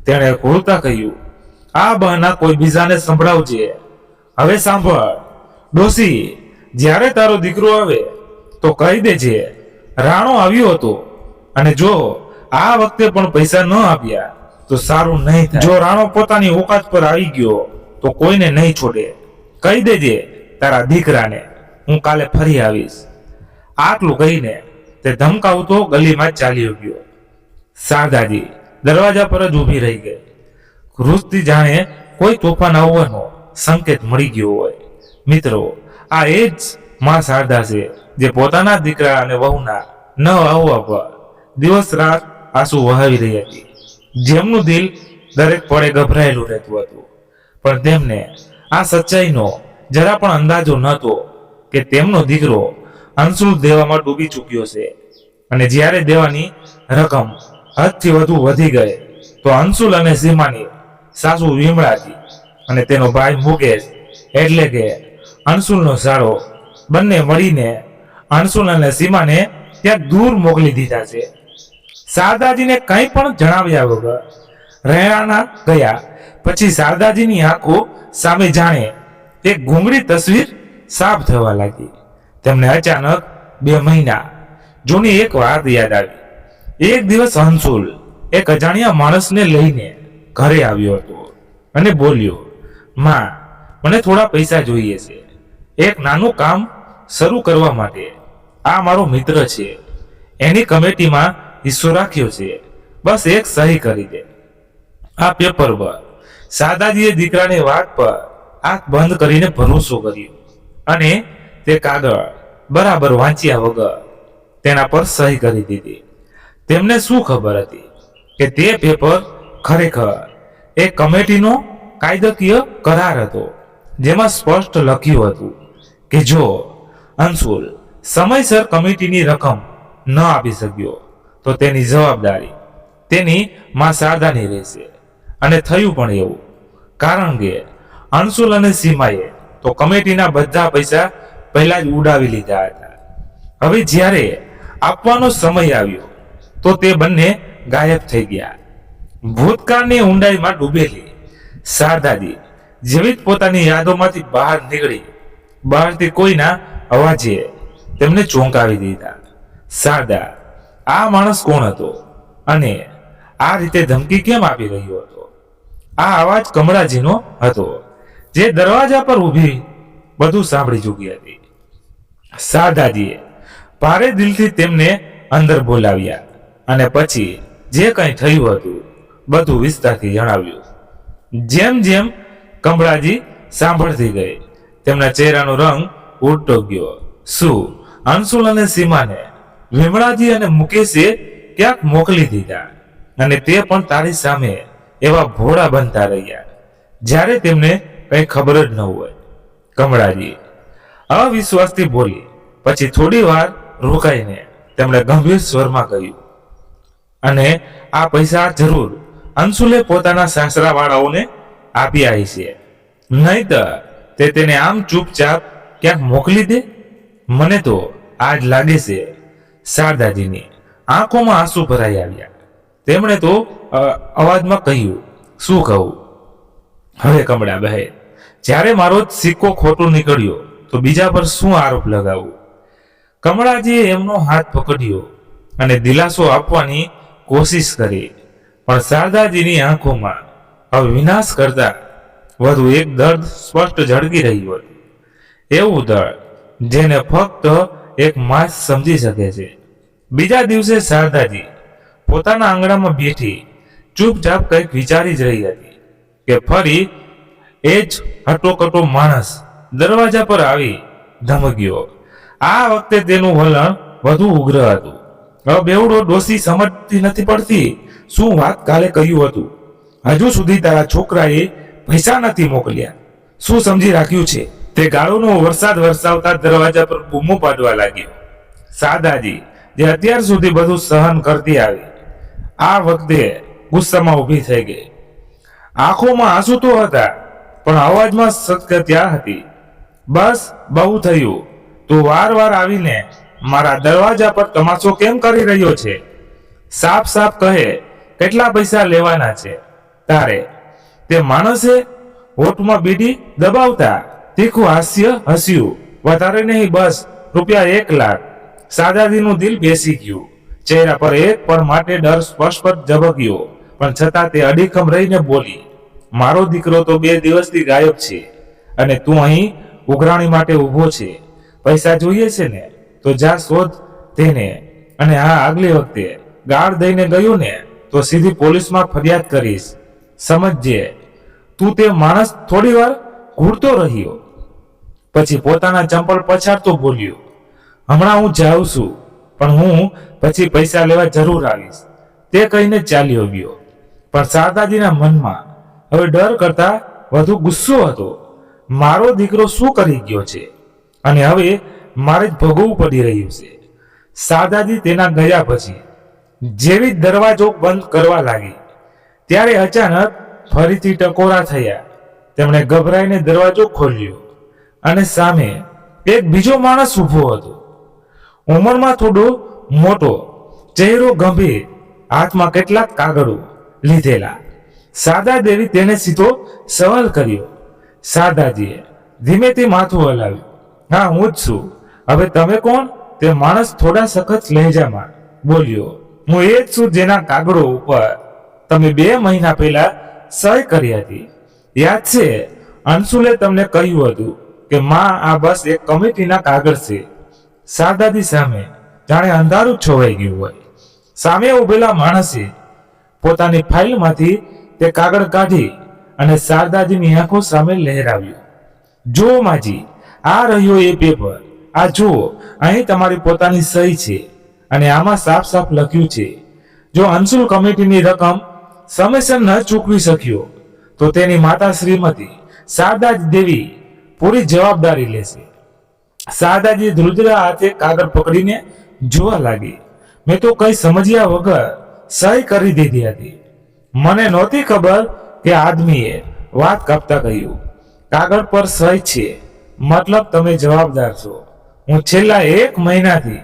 [SPEAKER 1] તેણે ક્રૂરતા કહ્યું, આ બહાના કોઈ બીજાને સંભળાવજે. હવે સાંભળ ડોસી, જ્યારે તારો દીકરો આવે તો કહી દેજે રાણો આવ્યો હતો, અને જો આ વખતે પણ પૈસા ન આપ્યા તો સારું નહીં થાય. જો રાણો પોતાની ઓકાત પર આવી ગયો તો કોઈને નહીં છોડે. કહી દેજે તારા દીકરાને હું કાલે ફરી આવીશ. આટલું કહીને તે ધમકાવતો ગલીમાં ચાલ્યો ગયો. શારદાજી દરવાજા પર જ ઊભી રહી ગઈ, રૂસતી જાણે કોઈ તોફાન આવવાનો સંકેત મળી ગયો હોય. મિત્રો, આ એ જ માં શારદા છે, જે પોતાના દીકરા અને વહુના ન આવવા પર દિવસ રાત આંસુ વહાવી રહી હતી. જેમનું દિલ દરેક પળે ગભરાયેલું રહેતું હતું, પણ તેમને આ સચ્ચાઈનો જરા પણ અંદાજો નહોતો કે તેમનો દીકરો અંશુલ દેવામાં ડૂબી ચૂક્યો છે. અને જ્યારે દેવાની રકમ હદથી વધુ વધી ગઈ તો અંશુલ અને સીમાની સાસુ વિમળાજી અને તેનો ભાઈ મુકેશ, એટલે કે અંશુલનો સાળો, બંને મળીને અંશુલ અને સીમાને ત્યાં દૂર મોકલી દીધા છે. શારદાજીને કંઈ પણ જણાવ્યા વગર રહેણાના ગયા પછી શારદાજીની આંખો સામે જાણે એક ગૂંગળી તસવીર સાફ થવા લાગી. તેમને અચાનક 2 મહિના જૂની એક વાત યાદ આવી. એક દિવસ અંશુલ એક અજાણ્યા માણસને લઈને ઘરે આવ્યો હતો અને બોલ્યો, માં, મને થોડા પૈસા જોઈએ છે એક નાનું કામ શરૂ કરવા માટે. આ મારો મિત્ર છે, એની કમિટીમાં હિસ્સો રાખ્યો છે, બસ એક સહી કરી દે આ પેપર પર. શારદાજીએ દીકરાની વાત પર આંખ બંધ કરીને ભરોસો કર્યો અને તે કાગળ બરાબર વાંચ્યા વગર તેના પર સહી કરી દીધી. તેમને શું ખબર હતી કે તે પેપર ખરેખર એક કમિટીનો કાયદાકીય કરાર હતો, જેમાં સ્પષ્ટ લખ્યું હતું કે જો અંશુલ સમયસર કમિટીની રકમ ન આપી શક્યો તો તેની જવાબદારી તેની માં શારદાની રહેશે. અને થયું પણ એવું, કારણ કે અંશુલ અને સીમાએ તો કમિટીના બધા પૈસા પહેલા જ ઉડાવી લીધા હતા. હવે જ્યારે આપવાનો સમય આવ્યો તો તે બંને ગાયબ થઈ ગયા. ભૂતકાળની ઊંડાઈમાં ડૂબેલી શારદાજી જેવી જ પોતાની યાદોમાંથી બહાર નીકળી, બહારથી કોઈના અવાજે તેમને ચોંકાવી દીધા. શારદા, આ માણસ કોણ હતો અને આ રીતે ધમકી કેમ આપી રહ્યો હતો? આ અવાજ કમળાજીનો હતો, જે દરવાજા પર ઊભી બધું સાંભળી ચૂકી હતી. શારદાજીએ ભારે દિલથી તેમને અંદર બોલાવ્યા અને પછી જે કંઈ થયું હતું બધું વિસ્તારથી જણાવ્યું. જેમ જેમ કમળાજી સાંભળતી ગઈ, તેમના ચહેરાનો રંગ ઉડતો ગયો. શું અંશુલ અને સીમાને વિમળાજી અને મુકેશે ક્યાંક મોકલી દીધા, અને તે પણ તારી સામે એવા ભોળા બનતા રહ્યા જ્યારે તેમને કંઈ ખબર જ ન હોય? કમળાજી અવિશ્વાસથી બોલી. પછી થોડી વાર રોકાઈને તેમણે ગંભીર સ્વરમાં કહ્યું, અને આ પૈસા જરૂર અંશુલે પોતાના સાસરા વાળાઓને આપી આવી છે, નહીતર તે તેને આમ ચૂપચાપ ક્યાંક મોકલી દે. મને તો આજ લાગે છે. શારદાજીની આંખોમાં આંસુ ભરાઈ આવ્યા. તેમણે તો અવાજમાં કહ્યું, શું કહું હવે કમળા બહેન? જ્યારે મારો જ સિક્કો ખોટો નીકળ્યો તો બીજા પર શું આરોપ લગાવું? કમળાજીએ એમનો હાથ પકડ્યો અને દિલાસો આપવાની કોશિશ કરી, પણ શારદાજીની આંખોમાં હવે વિનાશ કરતા વધુ એક દર્દ સ્પષ્ટ ઝળકી રહ્યું હતું. એવું દર્દ જેને ફક્ત એક માં જ સમજી શકે છે. બીજા દિવસે શારદાજી પોતાના આંગણામાં બેઠી ચૂપચાપ કંઈક વિચારી જ રહી હતી કે ફરી એ જ હટોકટો માણસ દરવાજા પર આવી ધમક્યો. આ વખતે તેનું વલણ વધુ ઉગ્ર હતું. હવે બેવડો ડોસી સમજતી નથી પડતી. શું વાત કાલે કહ્યું હતું? હજુ સુધી તારા છોકરાએ પૈસા નથી મોકલ્યા. શું સમજી રાખ્યું છે? તે ગાળોનો વરસાદ વરસાવતા દરવાજા પર બૂમો પાડવા લાગ્યો. શારદાજી, જે અત્યાર સુધી બધું સહન કરતી આવી, આ વખતે ગુસ્સામાં ઊભી થઈ ગઈ. આંખોમાં આંસુ તો હતા, પણ અવાજમાં સત્યતા હતી. બસ, બહુ થયું. તું વાર આવીને મારા દરવાજા પર તમાશો કેમ કરી રહ્યો છે? સાફ સાફ કહે, કેટલા પૈસા લેવાના છે તારે? તે માણસે હોઠમાં બીડી દબાવતા તીખું હાસ્ય હસ્યું. વધારે નહીં, બસ ₹1 લાખ. શારદાજીનું દિલ બેસી ગયું. ચહેરા પર એક પળ માટે ડર સ્પષ્ટ ઝબક્યો, પણ છતાં તે અડીખમ રહીને બોલી, મારો દીકરો તો 2 દિવસથી ગાયબ છે, અને તું અહીં ઉઘરાણી માટે ઊભો છે. પૈસા જોઈએ છે ને? તો જા શોધ તેને. અને હા, આગલી વખતે ગાળ દઈને ગયું ને તો સીધી પોલીસમાં ફરિયાદ કરીશ. સમજજે. તું તે માણસ થોડી વાર ઘૂરતો રહ્યો, પછી પોતાના ચંપલ પછાડતો બોલ્યો, હમણાં હું જાઉં છું, પણ હું પછી પૈસા લેવા જરૂર આવીશ. તે કહીને ચાલ્યો ગયો. પણ શારદાજીના મનમાં હવે ડર કરતા વધુ ગુસ્સો હતો. મારો દીકરો શું કરી ગયો છે, અને હવે મારે જ ભોગવવું પડી રહ્યું છે. શારદાજી તેના ગયા પછી જેવી દરવાજો બંધ કરવા લાગી, ત્યારે અચાનક ફરીથી ટકોરા થયા. તેમણે ગભરાઈને દરવાજો ખોલ્યો, અને સામે એક બીજો માણસ ઊભો હતો. ઉંમરમાં થોડો મોટો, ચહેરો ગંભીર, હાથમાં કેટલાક કાગળો લીધેલા. શારદાદેવી તેને સીધો સવાલ કર્યો. શારદાજીએ ધીમેથી માથું હલાવ્યું. હા, હું જ છું. હવે તમે કોણ? તે માણસ થોડા સખત લહેજામાં બોલ્યો, હું એ જ છું જેના કાગળો ઉપર તમે 2 મહિના પહેલા સહી કરી હતી. યાદ છે? અંશુલે તમને કહ્યું હતું કે માં, આ બસ એક કમિટીના કાગળ છે. શારદાજી સામે જાણે અંધારું છવાઈ ગયું હોય. સામે ઉભેલા માણસે પોતાની ફાઇલમાંથી તે કાગળ કાઢી અને શારદાજીની આંખો સામે લહેરાવ્યું. જો માજી, આ રહ્યો એ પેપર. આ જુઓ, અહીં તમારી પોતાની સહી છે, અને આમાં સાફ સાફ લખ્યું છે, જો અંશુલ કમિટીની રકમ સમયસર ન ચૂકવી શક્યો તો તેની માતા શ્રીમતી શારદા દેવી પૂરી જવાબદારી લેશે. શારદાજી ધ્રુજરા હાથે કાગળ પકડીને જોવા લાગી. મેં તો કઈ સમજ્યા વગર સહી કરી દીધી હતી. મને નહોતી ખબર કે આદમીએ વાત કાપતા કહ્યું, કાગળ પર સહી છે, મતલબ તમે જવાબદાર છો. હું છેલ્લા 1 મહિનાથી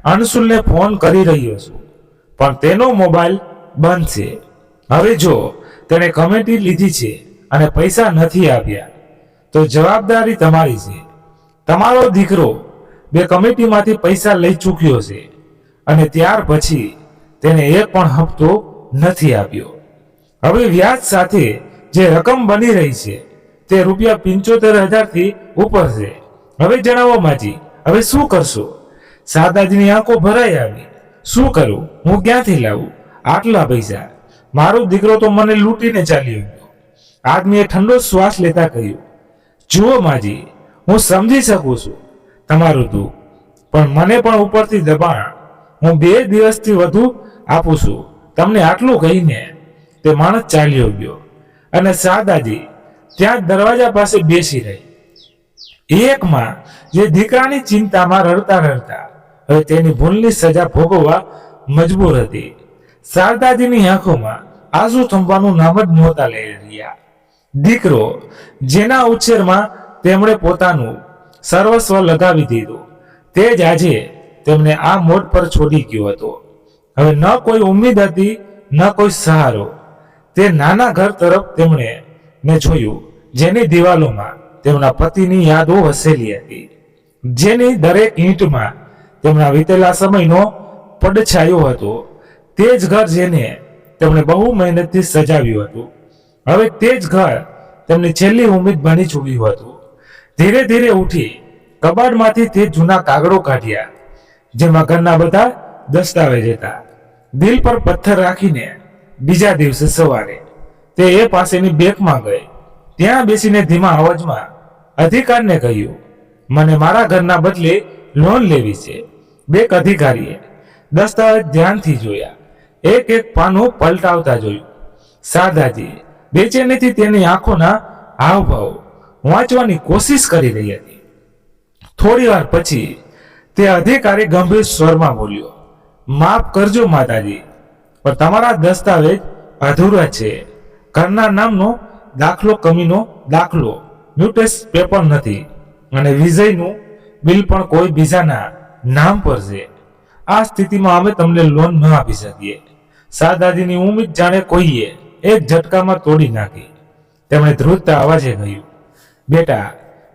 [SPEAKER 1] અંશુલને ફોન કરી રહ્યો છું, પણ તેનો મોબાઈલ બંધ છે. હવે જો તેણે કમિટી લીધી છે અને પૈસા નથી આપ્યા તો જવાબદારી તમારી છે. તમારો દીકરો 2 કમિટીમાંથી પૈસા લઈ ચૂક્યો છે, અને ત્યાર પછી તેને એક પણ હપ્તો નથી આપ્યો. હવે વ્યાજ સાથે જે રકમ બની રહી છે તે ₹75,000 થી ઉપર છે. હવે જણાવો માજી, હવે શું કરશો? શારદાજીની આંખો ભરાઈ આવી. શું કરું? હું ક્યાંથી લાવું આટલા પૈસા? મારો દીકરો તો મને લૂંટીને ચાલ્યો ગયો. આદમીએ ઠંડો શ્વાસ લેતા કહ્યું, જુઓ માજી, હું સમજી શકું છું તમારું દુઃખ, પણ મને પણ ઉપરથી દબાણ. હું 2 દિવસથી વધુ આપું છું તમને. આટલું કહીને તે માણસ ચાલ્યો ગયો અને શારદાજી ત્યાં દરવાજા પાસે બેસી રહી. એક માં જે દીકરાની ચિંતામાં રડતા રડતા હવે તેની ભૂલની સજા ભોગવવા મજબૂર હતી. શારદાજીની આંખોમાં આંસુ થંભવાનું નામ જ નહોતા લઈ રહ્યા. દીકરો જેના ઉછેરમાં તેમણે પોતાનું સર્વસ્વ લગાવી દીધું, તે જ આજે તેમને આ મોડ પર છોડી ગયો હતો. હવે ન કોઈ ઉમ્મીદ હતી, ન કોઈ સહારો. તે નાના ઘર તરફ તેમણે જોયું, જેની દિવાલોમાં તેમના પતિની યાદો વસેલી હતી, જેની દરેક ઈંટમાં તેમના વીતેલા સમયનો પડછાયો હતો. તે જ ઘર જેને તેમણે બહુ મહેનતથી સજાવ્યું હતું, હવે તે જ ઘર તેમની છેલ્લી ઉમ્મીદ બની ચૂક્યું હતું. ધીરે ધીરે ઉઠી કબાટમાંથી તે જૂના કાગળો કાઢ્યા, જેમાં ઘરના બધા દસ્તાવેજ હતા. દિલ પર પથ્થર રાખીને બીજા દિવસે સવારે તે એ પાસેની બેંકમાં ગઈ. ત્યાં બેસીને ધીમા અવાજમાં અધિકારીને કહ્યું, મને મારા ઘરના બદલે લોન લેવી છે. બેંક અધિકારીએ દસ્તાવેજ ધ્યાનથી જોયા, એક એક પાનું પલટાવતા જોયું. શારદાજી બેચેનીથી તેની આંખોના હાવભાવ વાંચવાની કોશિશ કરી રહી હતી. થોડી વાર પછી તે અધિકારી ગંભીર સ્વરમાં બોલ્યો, માફ કરજો માતાજી, પણ તમારા દસ્તાવેજ અધૂરા છે. ઘરના નામનો દાખલો કમીનો દાખલો, મ્યુટેક્સ પેપર નથી, અને વિજયનું બિલ પણ કોઈ બીજાના નામ પર છે. આ સ્થિતિમાં અમે તમને લોન ન આપી શકીએ. શારદાજીની ઉમ્મીદ જાણે કોઈએ એક ઝટકામાં તોડી નાખી. તેમણે ધ્રુજતા અવાજે કહ્યું, બેટા,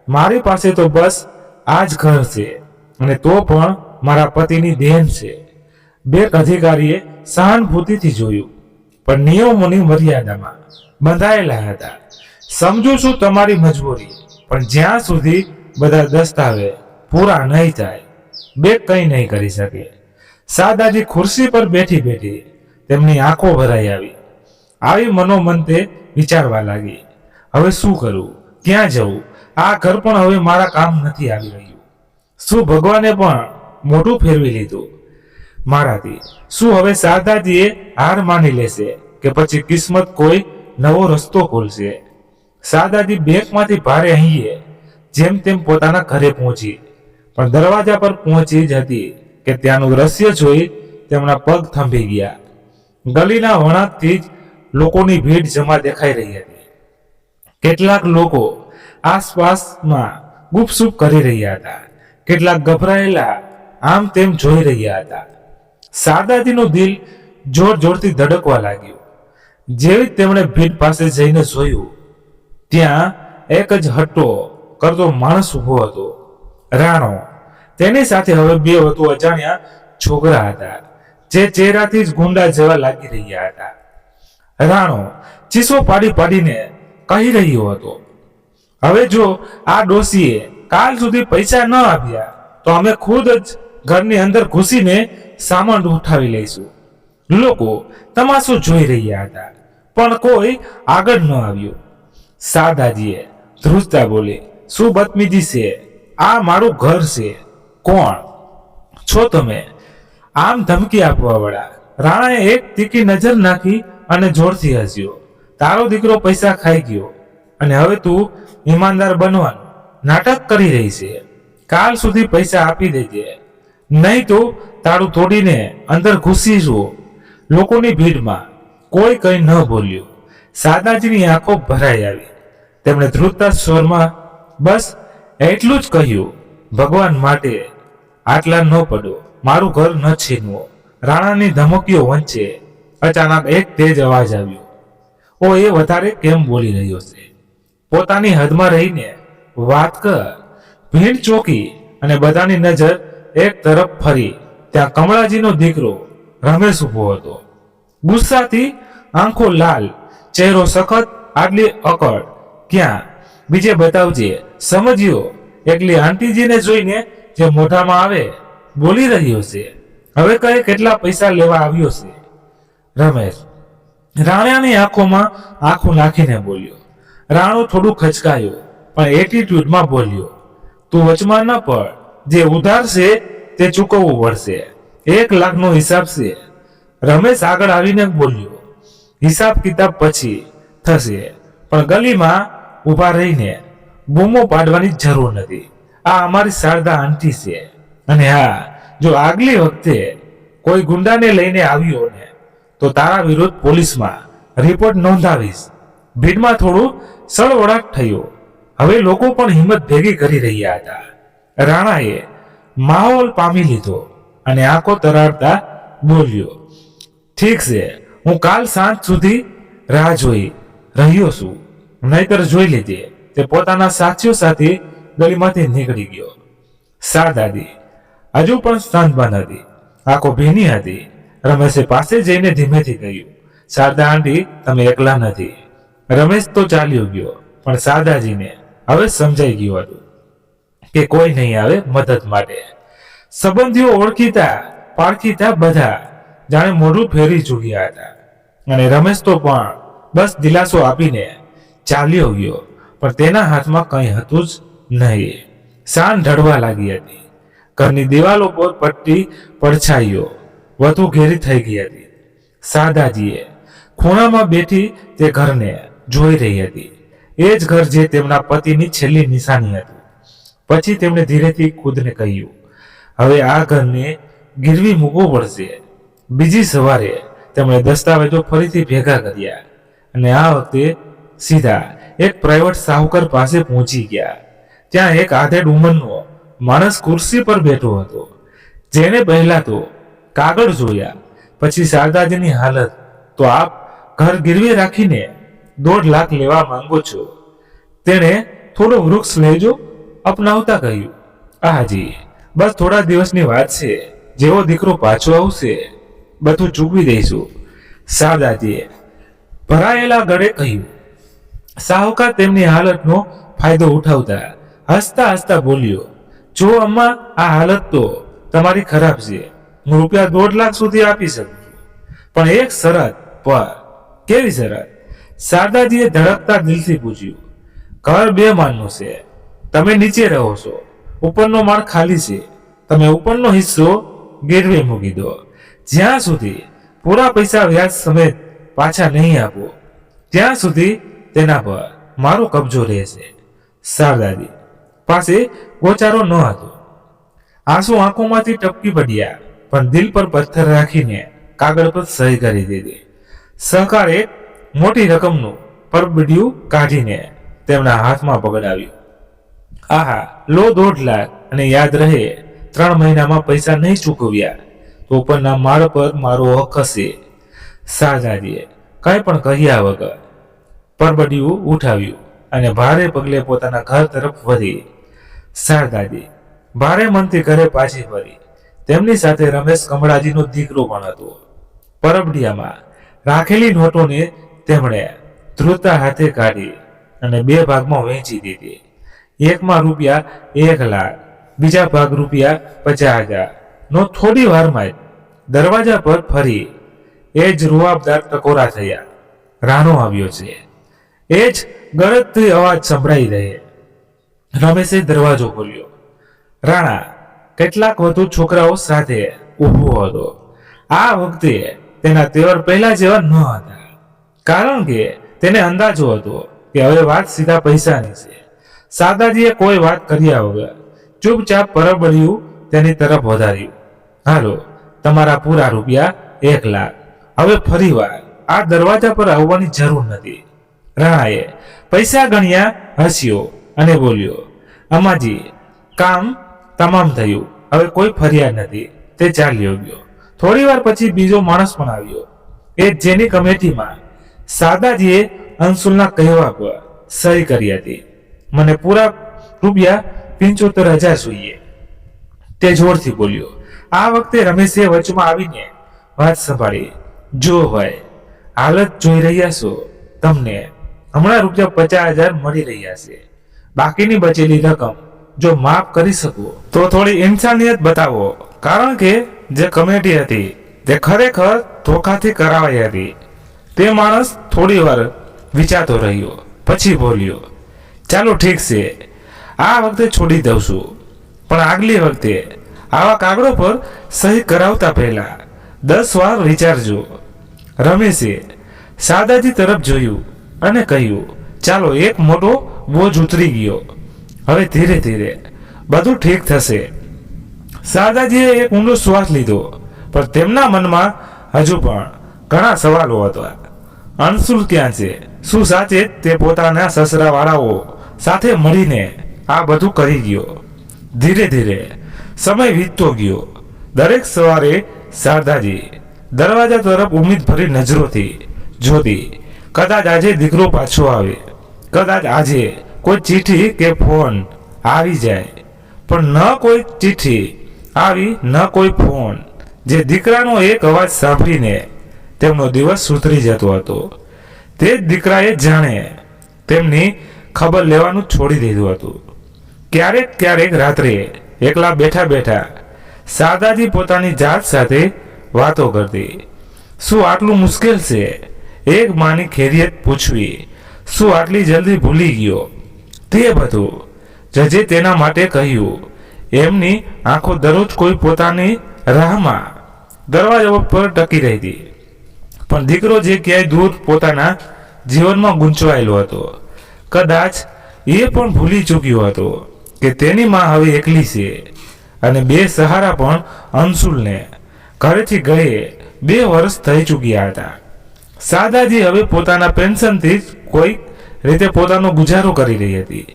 [SPEAKER 1] મારી પાસે તો બસ આ જ ઘર છે, અને તો પણ મારા પતિની દેન છે. બેંક અધિકારીએ સહાનુભૂતિથી જોયું, પણ નિયમોની મર્યાદામાં બંધાયેલા હતા. સમજુ છું તમારી મજબૂરી, પણ જ્યાં સુધી બધા દસ્તાવેજ પૂરા નહીં થાય, બેંક કંઈ નહીં કરી શકે. શારદાજી ખુરશી પર બેઠી બેઠી તેમની આંખો ભરાઈ આવી મનોમન તે વિચારવા લાગી, હવે શું કરું, ક્યાં જવું? આ ઘર પણ હવે મારા કામ નથી આવી રહ્યું. શું ભગવાને પણ મોઢું ફેરવી લીધું મારાથી? શું હવે શારદાજીએ હાર માની લેશે કે પછી કિસ્મત કોઈ નવો રસ્તો ખોલશે? શારદાજી બેંકમાંથી ભારે અહીંએ જેમ તેમ પોતાના ઘરે પહોંચી, પણ દરવાજા પર પહોંચી જ હતી કે ત્યાંનું દ્રશ્ય જોઈ તેમના પગ થંભી ગયા. ગલીના વળાંકથી જ લોકોની ભીડ જમા દેખાઈ રહી હતી. કેટલાક લોકો આસપાસમાં ગુપસુપ કરી રહ્યા હતા, કેટલાક ગભરાયેલા આમ તેમ જોઈ રહ્યા હતા. શારદાજીનું દિલ જોર જોરથી ધડકવા લાગ્યું. જેવી તેમણે ભીડ પાસે જઈને જોયું, ત્યાં એક જ હટ્ટો કરતો માણસ ઉભો હતો, રાણો. તેની સાથે હવે 2 વધુ અજાણ્યા છોકરા હતા, જે ચહેરાથી જ ગુંડા જેવા લાગી રહ્યા હતા. રાણો ચીસો પાડી પાડીને કહી રહ્યો હતો, હવે જો આ ડોશીએ કાલ સુધી પૈસા ન આપ્યા તો અમે ખુદ જ ઘરની અંદર ઘૂસીને સામાન ઉઠાવી લઈશું. લોકો તમાશો જોઈ રહ્યા હતા, પણ કોઈ આગળ ન આવ્યું. શારદાજીએ ધ્રુજતા બોલી, શું બદતમીજી છે? આ મારું ઘર છે. કોણ છો તમે? આમ ધમકી આપવા વાળા. રાણાએ એક તીખી નજર નાખી અને જોરથી હસ્યો. તારો દીકરો પૈસા ખાઈ ગયો અને હવે તું ઈમાનદાર બનવાનું નાટક કરી રહી છે. કાલ સુધી પૈસા આપી દેજે, નહીં તો તાળું તોડીને અંદર ઘૂસીશું. લોકોની ભીડમાં કોઈ કંઈ ન બોલ્યું. શારદાજીની આંખો ભરાઈ આવી. તેમણે ધ્રુજતા સ્વરમાં બસ એટલું જ કહ્યું, ભગવાન માટે આટલા ન પડો, મારું ઘર ન છીનવો. રાણાની ધમકીઓ વચ્ચે અચાનક એક તેજ અવાજ આવ્યો. ઓ, એ વધારે કેમ બોલી રહ્યો છે? પોતાની હદમાં રહીને વાત કર. ભીડ ચોકી અને બધાની નજર એક તરફ ફરી. ત્યાં કમળાજીનો દીકરો રમેશ ઉભો હતો. ગુસ્સાથી આંખો લાલ, ચહેરો સખત, આટલી અકળ ક્યાં? બીજે બતાવજે. સમજ્યો? એકલી આંટીજીને જોઈને જે મોઢામાં આવે બોલી રહ્યો છે. હવે કહે કેટલા પૈસા લેવા આવ્યો છે? રમેશ રાણાની આંખોમાં આંખું નાખીને બોલ્યો. રાણો થોડું ખચકાયો, પણ એટીટ્યુડમાં બોલ્યો, તું વચમાં ન પડ. જે ઉધાર છે તે ચૂકવવું પડશે. 1 લાખનો હિસાબ છે. રમેશ આગળ આવીને બોલ્યો, હિસાબ કિતાબ પછી થશે, પણ ગલીમાં ઊભા રહીને બૂમો પાડવાની જરૂર નથી. આ અમારી શારદા આંટી છે, અને હા, જો આગલી વખતે કોઈ ગુંડાને લઈને આવ્યો ને તો તારા વિરુદ્ધ પોલીસમાં રિપોર્ટ નોંધાવીશ. ભીડમાં થોડું સળવળાટ થયો. હવે લોકો પણ હિંમત ભેગી કરી રહ્યા હતા. રાણાએ માહોલ પામી લીધો અને આંખો તરાડતા બોલ્યો, ઠીક છે, હું કાલ સાંજ સુધી રાહ જોઈ રહ્યો છું, નહીતર જોઈ લીધે. તે પોતાના સાથીઓ સાથે ગલીમાંથી નીકળી ગયો. શારદાજી હજુ પણ શાંતબાન હતી, આંખો ભીની હતી. રમેશે પાસે જઈને ધીમેથી કહ્યું, શારદા આંટી, તમે એકલા નથી. રમેશ તો ચાલ્યો ગયો, પણ શારદાજીને હવે સમજાઈ ગયું હતું કે કોઈ નહીં આવે મદદ માટે. સંબંધીઓ ઓળખીતા પારખીતા બધા જાણે મોઢું ફેરી ચૂક્યા હતા, અને રમેશ તો પણ બસ દિલાસો આપીને ચાલ્યો ગયો. પણ તેના હાથમાં કંઈ હતું જ નહીં. સાંજ ઢળવા લાગી હતી. ઘરની દિવાલો પર પટ્ટી પડછાઈઓ વધુ ઘેરી થઈ ગઈ હતી. શારદાજીએ ખૂણામાં બેઠી તે ઘરને જોઈ રહી હતી. એ જ ઘર જે તેમના પતિની છેલ્લી નિશાની હતું. પછી તેમણે ધીરેથી ખુદને કહ્યું, હવે આ ઘરને ગીરવી મૂકવું પડશે. બીજી સવારે તેમણે દસ્તાવેજો ફરીથી ભેગા કર્યા અને આ વખતે સીધા એક પ્રાઇવેટ સાહુકાર પાસે પહોંચી ગયા. ત્યાં એક આધેડ ઉંમરનો માણસ ખુરશી પર બેઠો હતો. જેને પહેલા તો કાગળ જોયા, પછી શારદાજીની હાલત, તો આપ ઘર ગીરવે રાખીને 1.5 લાખ લેવા માંગો છો? તેણે થોડો વૃક્ષ લેજો અપનાવતા કહ્યું, હાજી, બસ થોડા દિવસની વાત છે. જેવો દીકરો પાછો આવશે બધું ચૂકવી દઈશું. શારદાજીએ ભરાયેલા ગળે કહ્યું. સાહુકાર તેમની હાલતનો ફાયદો ઉઠાવતા હસતા હસતા બોલ્યો, જો અમ્મા, આ હાલત તો તમારી ખરાબ છે. હું રૂપિયા 1.5 લાખ સુધી આપી શકું છું, પણ એક શરત પર. કેવી શરત? શારદાજીએ ધડકતા દિલથી પૂછ્યું. ઘર 2 માળનું છે, તમે નીચે રહો છો, ઉપરનો માળ ખાલી છે. તમે ઉપરનો હિસ્સો ગીરવે મૂકી દો. જ્યાં સુધી પૂરા પૈસા વ્યાજ સમેત પાછા નહીં આપો, ત્યાં સુધી તેના પર મારો કબજો રહેશે. શારદાજી પાસે ગોચારો ન હતો. આંસુ આંખોમાંથી ટપકી પડ્યા, પણ દિલ પર પથ્થર રાખીને કાગળ પર સહી કરી દીધી. સહકારે મોટી રકમનું પરબડિયું કાઢીને તેમના હાથમાં પકડાવ્યું. આહા, લો 1.5 લાખ, અને યાદ રહે, 3 મહિનામાં પૈસા નહીં ચૂકવ્યા તો ઉપરના માળ પર મારો હક હશે. શારદાજીએ કંઈ પણ કહ્યા વગર પરબડિયું ઉઠાવ્યું અને ભારે પગલે પોતાના ઘર તરફ વધી. શારદાજી ભારે મનથી ઘરે પાછી ફરી. તેમની સાથે રમેશ કમળાજીનો દીકરો પણ હતો. પરબડિયામાં રાખેલી નોટોને તેમણે ધ્રુતા હાથે કાઢી અને 2 ભાગમાં વહેંચી દીધી. એકમાં રૂપિયા 1 લાખ, બીજા ભાગ રૂપિયા 50,000 નો થોડી વારમાં જ દરવાજા પર ફરી એ જ રૂઆબદાર ટકોરા થયા. રાણો આવ્યો છે. એ જ ગરજથી અવાજ સંભળાઈ રહે. રમેશે દરવાજો ખોલ્યો. રાણા કેટલાક વધુ છોકરાઓ સાથે ઊભો હતો. આ વખતે તેના તેવર પહેલા જેવા ન હતા, કારણ કે તેને અંદાજો હતો કે હવે વાત સીધા પૈસાની છે. શારદાજીએ કોઈ વાત કર્યા વગર ચૂપચાપ પરબડિયું તેની તરફ વધાર્યું. હાલો, તમારા પૂરા રૂપિયા 1 લાખ. હવે ફરીવાર આ દરવાજા પર આવવાની જરૂર નથી. રાણાએ પૈસા ગણ્યા, હસ્યો અને બોલ્યો, અમાજી, કામ તમામ થયું. હવે કોઈ ફરિયાદ નથી. તે ચાલ્યો ગયો. થોડી વાર પછી બીજો માણસ પણ આવ્યો. એ જેની કમિટીમાં શારદાજીએ અંશુલના કહેવા પર સહી કરી હતી. મને પૂરા રૂપિયા 75,000 જોઈએ, તે જોરથી બોલ્યો. આ વખતે રમેશે વચમાં આવીને વાત સંભાળી. જો હોય હાલત જોઈ રહ્યા છો, તમને હમણાં ₹50,000 મળી રહ્યા છે. બાકીની બચેલી રકમ જો માફ કરી શકો તો થોડી ઇન્સાનિયત બતાવો, કારણ કે જે કમેટી હતી તે ખરેખર ધોખાથી કરાવાઈ હતી. તે માણસ થોડી વાર વિચારતો રહ્યો, પછી બોલ્યો, ચાલો ઠીક છે, આ વખતે છોડી દઉં છું, પણ આગલી વખતે આવા કાગળો પર સહી કરાવતા પહેલા 10 વાર વિચારજો. રમેશે શારદાજી તરફ જોયું અને કહ્યું, ચાલો એક મોટો બોજ ઉતરી ગયો, હવે ધીરે ધીરે બધું ઠીક થશે. શારદાજીએ એક ઊંડો શ્વાસ લીધો, પણ તેમના મનમાં હજુ પણ ઘણા સવાલો હતા. અંશુલ ક્યાં છે? શું સાચે તે પોતાના સસરાવાળાઓ સાથે મળીને આ બધું કરી ગયો? ધીરે ધીરે સમય વીતતો ગયો. દરેક સવારે શારદાજી દરવાજા તરફ ઉમ્મીદ ભરી નજરોથી જોતી. કદાચ આજે દીકરો પાછો આવે, કદાચ આજે કોઈ ચિઠ્ઠી કે ફોન આવી જાય. પણ ન કોઈ ચિઠ્ઠી આવી, ન કોઈ ફોન. જે દીકરાનો એક અવાજ સાંભળીને તેમનો દિવસ સુધરી જતો હતો, તે જ દીકરાએ જાણે તેમની ખબર લેવાનું છોડી દીધું હતું. ક્યારેક ક્યારેક રાત્રે એકલા બેઠા બેઠા શારદાજી પોતાની જાત સાથે વાતો કરતી. શું આટલું મુશ્કેલ છે એક માની ખૈરિયત પૂછવી? શું આટલી જલ્દી ભૂલી ગયો? તે બધું જજે તેના માટે કહ્યું. એમની આંખો દરરોજ કોઈ પોતાની રાહમાં દરવાજા પર ટકી રહેતી, પણ દીકરો જે ક્યાંય દૂર પોતાના જીવનમાં ગૂંચવાયેલો હતો. કદાચ એ પણ ભૂલી ચૂક્યો હતો કે તેની માં હવે એકલી છે, અને બે સહારા પણ અંશુલને ઘરેથી ગયે 2 વર્ષ થઈ ચૂક્યા હતા. શારદાજી હવે પોતાના પેન્શનથી જ કોઈક રીતે પોતાનો ગુજારો કરી રહી હતી.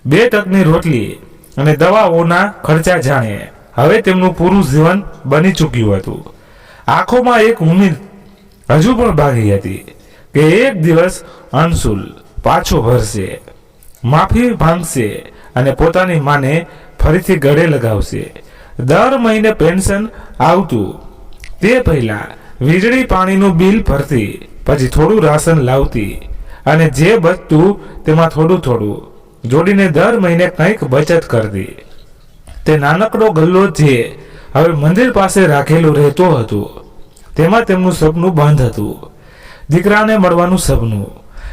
[SPEAKER 1] 2 ટકની રોટલી અને દવાઓના ખર્ચા જાણે હવે તેમનું પૂરું જીવન બની ચૂક્યું હતું. આંખોમાં એક ઉમ્મીદ હજુ પણ બાકી હતી કે એક દિવસ અંશુલ પાછો ભરશે, માફી માંગશે અને પોતાની માને ફરીથી ગળે લગાવશે. દર મહિને પેન્શન આવતું તે પહેલા વીજળી પાણીનું બિલ ભરતી, પછી થોડું રાશન લાવતી, અને જે બચતું તેમાં થોડું થોડું જોડીને દર મહિને કંઈક બચત કરતી. તે નાનકડો ગલ્લો જે હવે મંદિર પાસે રાખેલું રહેતો હતો, તેમાં તેમનું સપનું બંધ હતું. દીકરાને મળવાનું સપનું.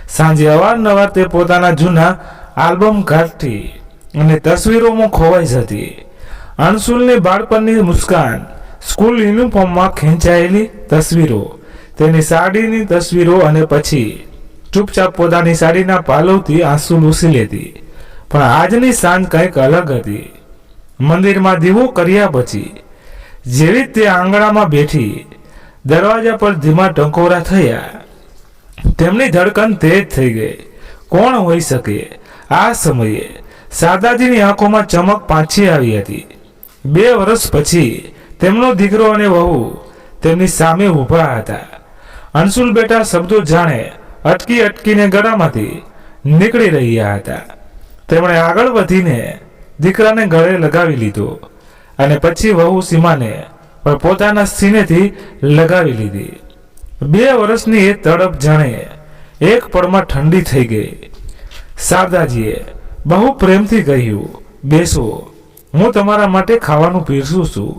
[SPEAKER 1] સાંજે અવારનવાર તે પોતાના જૂના આલ્બમ કાઢતી અને તસવીરોમાં ખોવાઈ જતી. અંશુલની બાળપણની મુસ્કાન, સ્કૂલ યુનિફોર્મમાં ખેંચાયેલી તસવીરો, તેની સાડીની તસવીરો, અને પછી ચૂપચાપ પોતાની સાડીના પાલવથી આંસુ લૂસી લેતી. પણ આજની સાંજ કંઈક અલગ હતી. મંદિરમાં દીવો કર્યા પછી જેવી તે આંગણામાં બેઠી, દરવાજા પર ધીમા ટંકોરા થયા. તેમની ધડકન તેજ થઈ ગઈ. કોણ હોઈ શકે? આ સમયે શારદાજીની આંખોમાં ચમક પાછી આવી હતી. 2 વર્ષ પછી તેમનો દીકરો અને વહુ તેમની સામે ઊભા હતા. અંશુલ બેટા શબ્દો જાણે અટકી અટકીને ગળામાંથી નીકળી રહ્યા હતા. તેમણે આગળ વધીને દીકરાને ગળે લગાવી લીધો, અને પછી વહુ સીમાને પણ પોતાના સીનેથી લગાવી લીધી. 2 વર્ષની એ તડપ જાણે એક પળમાં ઠંડી થઈ ગઈ. શારદાજીએ બહુ પ્રેમથી કહ્યું, બેસો, હું તમારા માટે ખાવાનું પીરસું છું.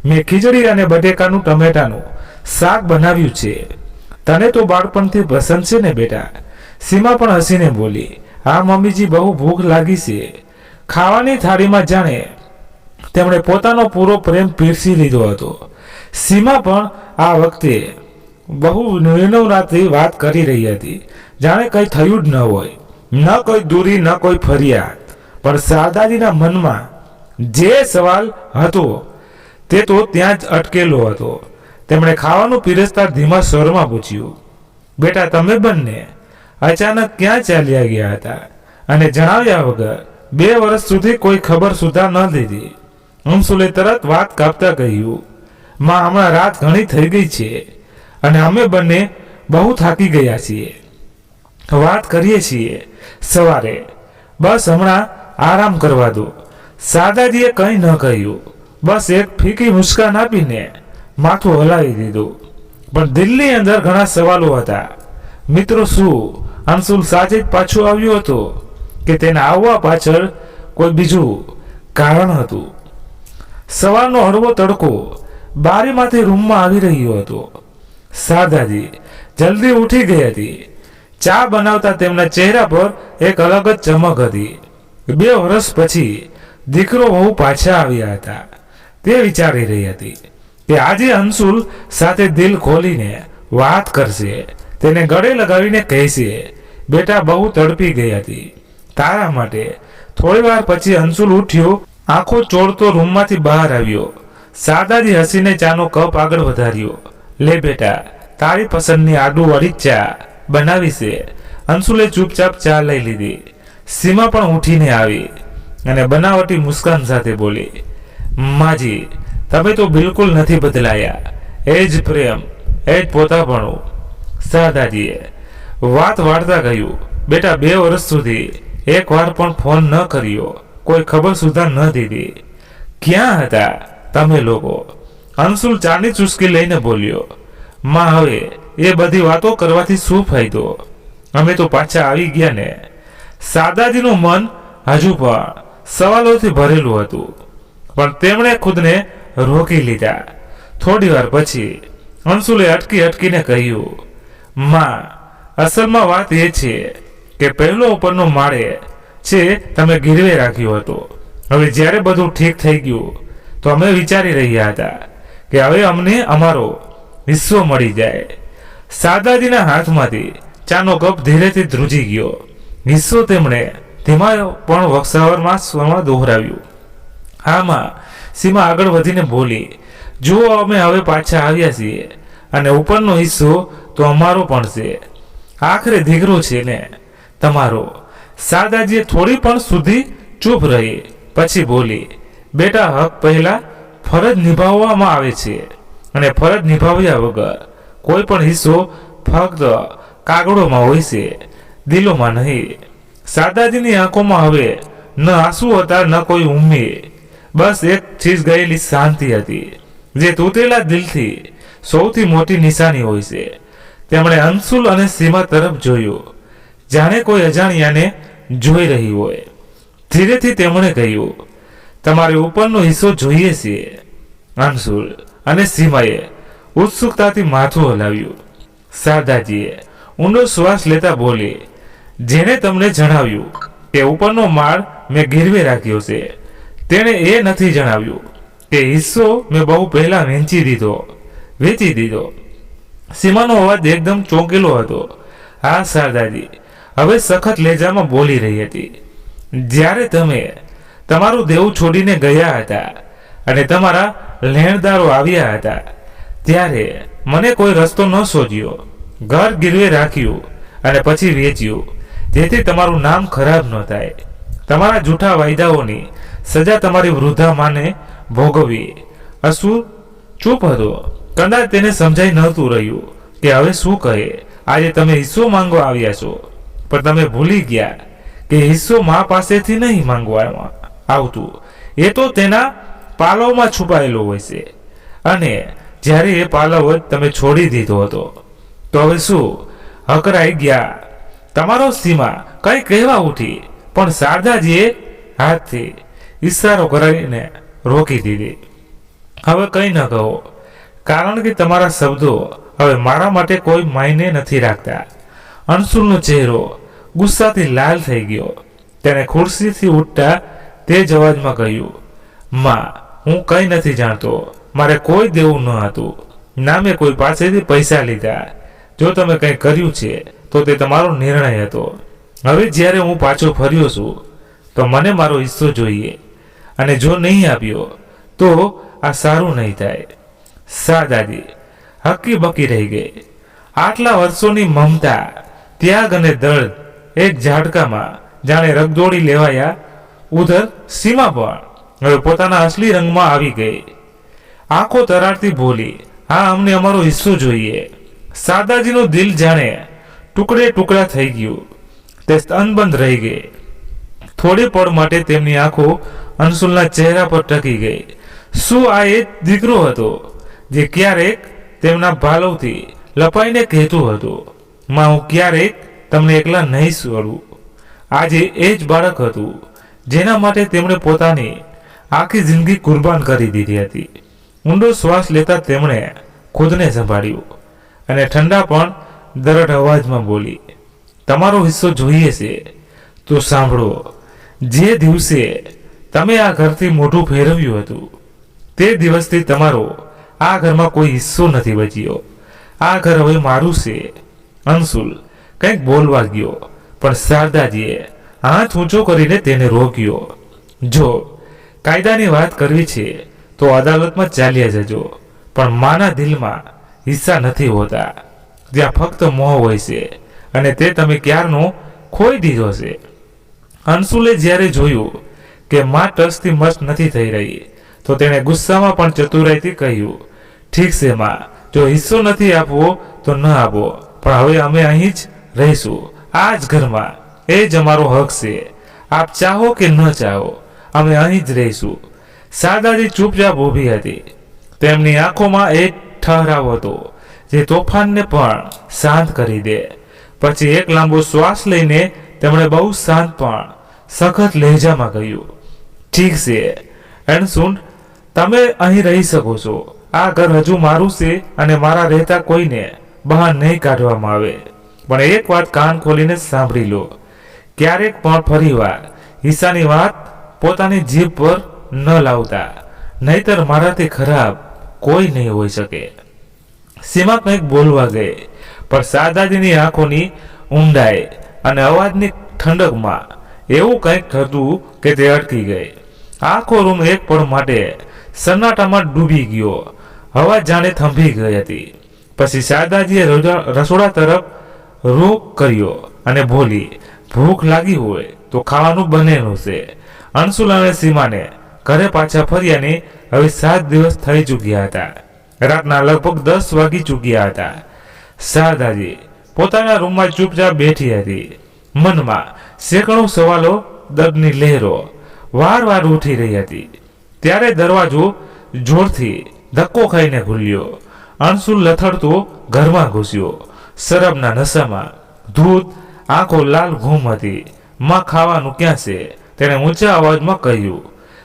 [SPEAKER 1] મેં ખીચડી અને બટેકાનું ટમેટાનું શાક બનાવ્યું છે. તને તો બાળપણથી પસંદ છે ને બેટા? સીમા પણ હસીને બોલી, હા મમ્મીજી, બહુ ભૂખ લાગી છે. ખાવાની થાળીમાં જાણે તેમણે પોતાનો પૂરો પ્રેમ પીરસી લીધો હતો. સીમા પણ આ વખતે બહુ વિનમ્રતાથી વાત કરી રહી હતી, જાણે કંઈ થયું જ ન હોય. ન કોઈ દૂરી, ન કોઈ ફરિયાદ, પણ શારદાજીના મનમાં જે સવાલ હતો તે તો ત્યાં જ અટકેલો હતો. તેમણે ખાવાનું પીરસતા ધીમા સ્વરમાં પૂછ્યું, બેટા તમે બંને અચાનક ક્યાં ચાલ્યા ગયા હતા? અને જણાવ્યા વગર 2 વર્ષ સુધી કોઈ ખબર સુધા ન લીધી. અંશુલે તરત વાત કાપતા કહ્યું, માં, હમણાં રાત ઘણી થઈ ગઈ છે અને અમે બંને બહુ થાકી ગયા છીએ. વાત કરીએ છીએ સવારે, બસ હમણાં આરામ કરવા દો. શારદાજીએ કંઈ ન કહ્યું, બસ એક ફીકી મુસ્કાન આપીને માથું હલાવી દીધું. પણ દિલની અંદર ઘણા સવાલો હતા. મિત્રો, શું અંશુલ સાચે જ પાછો આવ્યો હતો કે તેના આવવા પાછળ કોઈ બીજું કારણ હતું? સવારનો હળવો તડકો બારીમાંથી રૂમમાં આવી રહ્યો હતો. શારદાજી જલ્દી ઉઠી ગઈ હતી. ચા બનાવતા તેમના ચહેરા પર એક અલગ જ ચમક હતી. 2 વર્ષ પછી દીકરો વહુ પાછા આવ્યા હતા. તે વિચારી રહી હતી કે આજે અંશુલ સાથે દિલ ખોલીને વાત કરશે. તેને ગળે લગાવીને કહેશે, બેટા બહુ તડપી ગઈ હતી તારા માટે. થોડી વાર પછી અંશુલ ઉઠ્યો, આંખો ચોળતો રૂમમાંથી બહાર આવ્યો. શારદાજી હસીને ચાનો કપ આગળ વધાર્યો. લે બેટા, તારી પસંદની આદુવાળી ચા બનાવી છે. અંશુલે ચૂપચાપ ચા લઈ લીધી. સીમા પણ ઉઠીને આવી અને બનાવટી મુસ્કાન સાથે બોલી, માજી તમે તો બિલકુલ નથી બદલાયા. એ જ પ્રેમ, એ જ પોતાપણું. શારદાજીએ વાત વાળતા કહ્યું, બેટા 2 વર્ષ સુધી એક વાર પણ ફોન ન કર્યો, કોઈ ખબર સુધા ન દીધી. ક્યાં હતા તમે લોકો? અંશુલ ચાની ચુસ્કી લઈને બોલ્યો, માં હવે એ બધી વાતો કરવાથી શું ફાયદો? અમે તો પાછા આવી ગયા ને. શારદાજીનું મન હજુ પણ સવાલોથી ભરેલું હતું, પણ તેમણે ખુદને રોકી લીધા. થોડી વાર પછી અંશુલે અટકીને કહ્યું, માં અસલમાં વાત એ છે કે પહેલો ઉપરનો માળે છે તમે ગીરવે રાખ્યો હતો. હવે જ્યારે બધું ઠીક થઈ ગયું તો અમે વિચારી રહ્યા હતા કે હવે અમને અમારો હિસ્સો મળી જાય. શારદાજીના હાથમાંથી ચાનો કપ ધીરેથી ધ્રુજી ગયો. હિસ્સો તેમણે ધીમા પણ વક્ષાવરમાં સ્વરમાં દોહરાવ્યું. આમાં સીમા આગળ વધીને બોલી, જુઓ અમે હવે પાછા આવ્યા છીએ અને ઉપરનો હિસ્સો તો અમારો પણ છે. આખરે દીકરો છે ને તમારો. શારદાજીએ થોડી પણ સુધી ચૂપ રહી, પછી બોલી, બેટા હક પહેલા ફરજ નિભાવવામાં આવે છે અને ફરજ નિભાવ્યા વગર કોઈ પણ હિસ્સો ફક્ત કાગળોમાં હોય છે, દિલોમાં નહીં. શારદાજીની આંખોમાં હવે ન આંસુ હતા ન કોઈ ઉમ્મીદ, બસ એક ચીજ ગયેલી શાંતિ હતી, જે તૂટેલા દિલથી સૌથી મોટી નિશાની હોય છે. તેમણે અંશુલ અને સીમા તરફ જોયું, જાણે કોઈ અજાણ્યાને જોઈ રહી હોય. ધીરેથી તેમણે કહ્યું, તમારે ઉપરનો હિસ્સો જોઈએ છે. અંશુલ અને સીમાએ ઉત્સુકતાથી માથું હલાવ્યું. શારદાજીએ ઊંડો શ્વાસ લેતા બોલી, જેને તમને જણાવ્યું કે ઉપરનો માળ મેં ગીરવે રાખ્યો છે, તેણે એ નથી જણાવ્યું કે હિસ્સો મેં બહુ પહેલા વેચી દીધો. સીમાનો અવાજ એકદમ ચોંકેલો હતો. હા શારદાજી હવે સખત લહેજામાં બોલી રહી હતી, જ્યારે તમે તમારું દેવું છોડીને ગયા હતા અને તમારા લેણદારો આવ્યા હતા, ત્યારે મને કોઈ રસ્તો ન શોધ્યો. ઘર ગીરવે રાખ્યું અને પછી વેચ્યું, જેથી તમારું નામ ખરાબ ન થાય. તમારા જૂઠા વાયદાઓની સજા તમારી વૃદ્ધા માને ભોગવી. અસુર ચૂપ હતો. કદાચ તેને સમજાઈ નહોતું રહ્યું કે હવે શું કહે. આજે તમે હિસ્સો માંગવા આવ્યા છો, પણ તમે ભૂલી ગયા કે હિસ્સો મા પાસેથી નહીં માંગવામાં આવતું, એ તો તેના પાલવમાં છુપાયેલો હોય છે. અને જ્યારે એ પાલવ જ તમે છોડી દીધો હતો, તો હવે શું હકરાઈ ગયા? તમારો સીમા કઈ કહેવા ઉઠી, પણ શારદાજીએ હાથથી ઈશારો કરીને રોકી દીધી. હવે કંઈ ન કહો, કારણ કે તમારા શબ્દો હવે મારા માટે કોઈ માયને નથી રાખતા. અંશુલનો ચહેરો ગુસ્સાથી લાલ થઈ ગયો. તેણે ખુરશીથી ઉઠતા તે જ અવાજમાં કહ્યું, માં હું કંઈ નથી જાણતો. મારે કોઈ દેવું ન હતું, ના મેં કોઈ પાસેથી પૈસા લીધા. જો તમે કંઈ કર્યું છે તો તે તમારો નિર્ણય હતો. હવે જ્યારે હું પાછો ફર્યો છું તો મને મારો હિસ્સો જોઈએ, અને જો નહીં આપ્યો તો આ સારું નહીં થાય. શારદાજી હક્કી બકી રહી ગઈ. આટલા વર્ષોની મમતા, ત્યાગ અને દર્દ એક ઝાટકામાં જાણે રગદોડી લેવાયા. ઉધર સીમા પણ હવે પોતાના અસલી રંગમાં આવી ગઈ. આંખો તરારતી બોલી, હા અમને અમારો હિસ્સો જોઈએ. શારદાજીનું દિલ જાણે ટુકડે ટુકડા થઈ ગયું. તે સ્તનબંધ રહી ગઈ. થોડી પળ માટે તેમની આંખો અંશુલના ચહેરા પર ટકી ગઈ. શું આ એ દીકરો હતો જે ક્યારેક તેમના ભાલવથી લપાઈને કહેતું હતું, માં હું ક્યારેક તમને એકલા નહીં છોડું. આજે એ જ બાળક હતું જેના માટે તેમણે પોતાની આખી જિંદગી કુરબાન કરી દીધી હતી. ઊંડો શ્વાસ લેતા તેમણે ખુદને સંભાળ્યું અને ઠંડા પણ દરડ અવાજમાં બોલી, તમારો હિસ્સો જોઈએ છે તો સાંભળો. જે દિવસે તમે આ ઘરથી મોઢું ફેરવ્યું હતું તે દિવસથી તમારો આ ઘરમાં કોઈ હિસ્સો નથી બચ્યો. આ ઘર હવે મારું છે. અંશુલ કંઈક બોલવા ગયો, પણ શારદાજીએ હાથ ઊંચો કરીને તેને રોક્યો. જો કાયદાની વાત કરવી છે તો અદાલતમાં ચાલ્યા જજો, પણ માના દિલમાં હિસ્સા નથી હોતા. ત્યાં ફક્ત મોહ હોય છે અને તે તમે ક્યારનો ખોઈ દીધો છે. અંશુલે જ્યારે જોયું કે માં ટસથી મસ્ત નથી થઈ રહી તો તેણે ગુસ્સામાં પણ ચતુરાઈથી કહ્યું, ઠીક છે માં, જો હિસ્સો નથી આપવો તો ન આપો, પણ હવે અમે અહીં જ રહીશું, આ જ ઘરમાં. એ જ અમારો હક છે. આપ ચાહો કે ન ચાહો અમે અહીં જ રહીશું. શારદાજી ચૂપચાપ ઊભી હતી. તેમની આંખોમાં એક ઠહરાવ હતો જે તોફાનને પણ શાંત કરી દે. પછી એક લાંબો શ્વાસ લઈને તેમણે બહુ શાંત પણ સખત લહેજામાં કહ્યું, ઠીક છે અણસુંડ, તમે અહીં રહી શકો છો. આ ઘર હજુ મારું છે અને મારા રહેતા કોઈને બહાર નહીં કાઢવામાં આવે. પણ એક વાત કાન ખોલીને સાંભળી લો, ક્યારેક પણ ફરીવાર હિસ્સાની વાત પોતાની જીભ પર ન લાવતા, નહીતર મારાથી ખરાબ કોઈ નહીં હોઈ શકે. સીમા કંઈક બોલવા ગઈ, પણ શારદાજીની આંખોની ઊંડાઈ અને અવાજની ઠંડકમાં એવું કંઈક હતું કે તે અટકી ગઈ. આખો રૂમ એક પળ માટે સન્નાટામાં ડૂબી ગયો. હવા જાણે થંભી ગઈ હતી. પછી શારદાજીએ રસોડા તરફ રૂખ કર્યો અને બોલી, ભૂખ લાગી હોય તો ખાવાનું બનેલું છે. અંશુલ અને સીમાને ઘરે પાછા ફર્યાને હવે 7 દિવસ થઈ ચૂક્યા હતા. રાતના લગભગ 10 વાગી ચૂક્યા હતા. શારદાજી પોતાના રૂમમાં ચૂપચાપ બેઠી હતી. મનમાં સેંકડો સવાલો, દર્દની લહેરો વાર ઉઠી રહી હતી. ત્યારે દરવાજો જોરથી ધક્કો ખાઈને ખુલ્યો. અંશુલ લથડતો ઘરમાં ઘૂસ્યો. શરાબના નશામાં ધૂત, આંખો લાલ ઘૂમ હતી. માં ખાવાનું ક્યાં છે? તેણે ઊંચા અવાજમાં કહ્યું.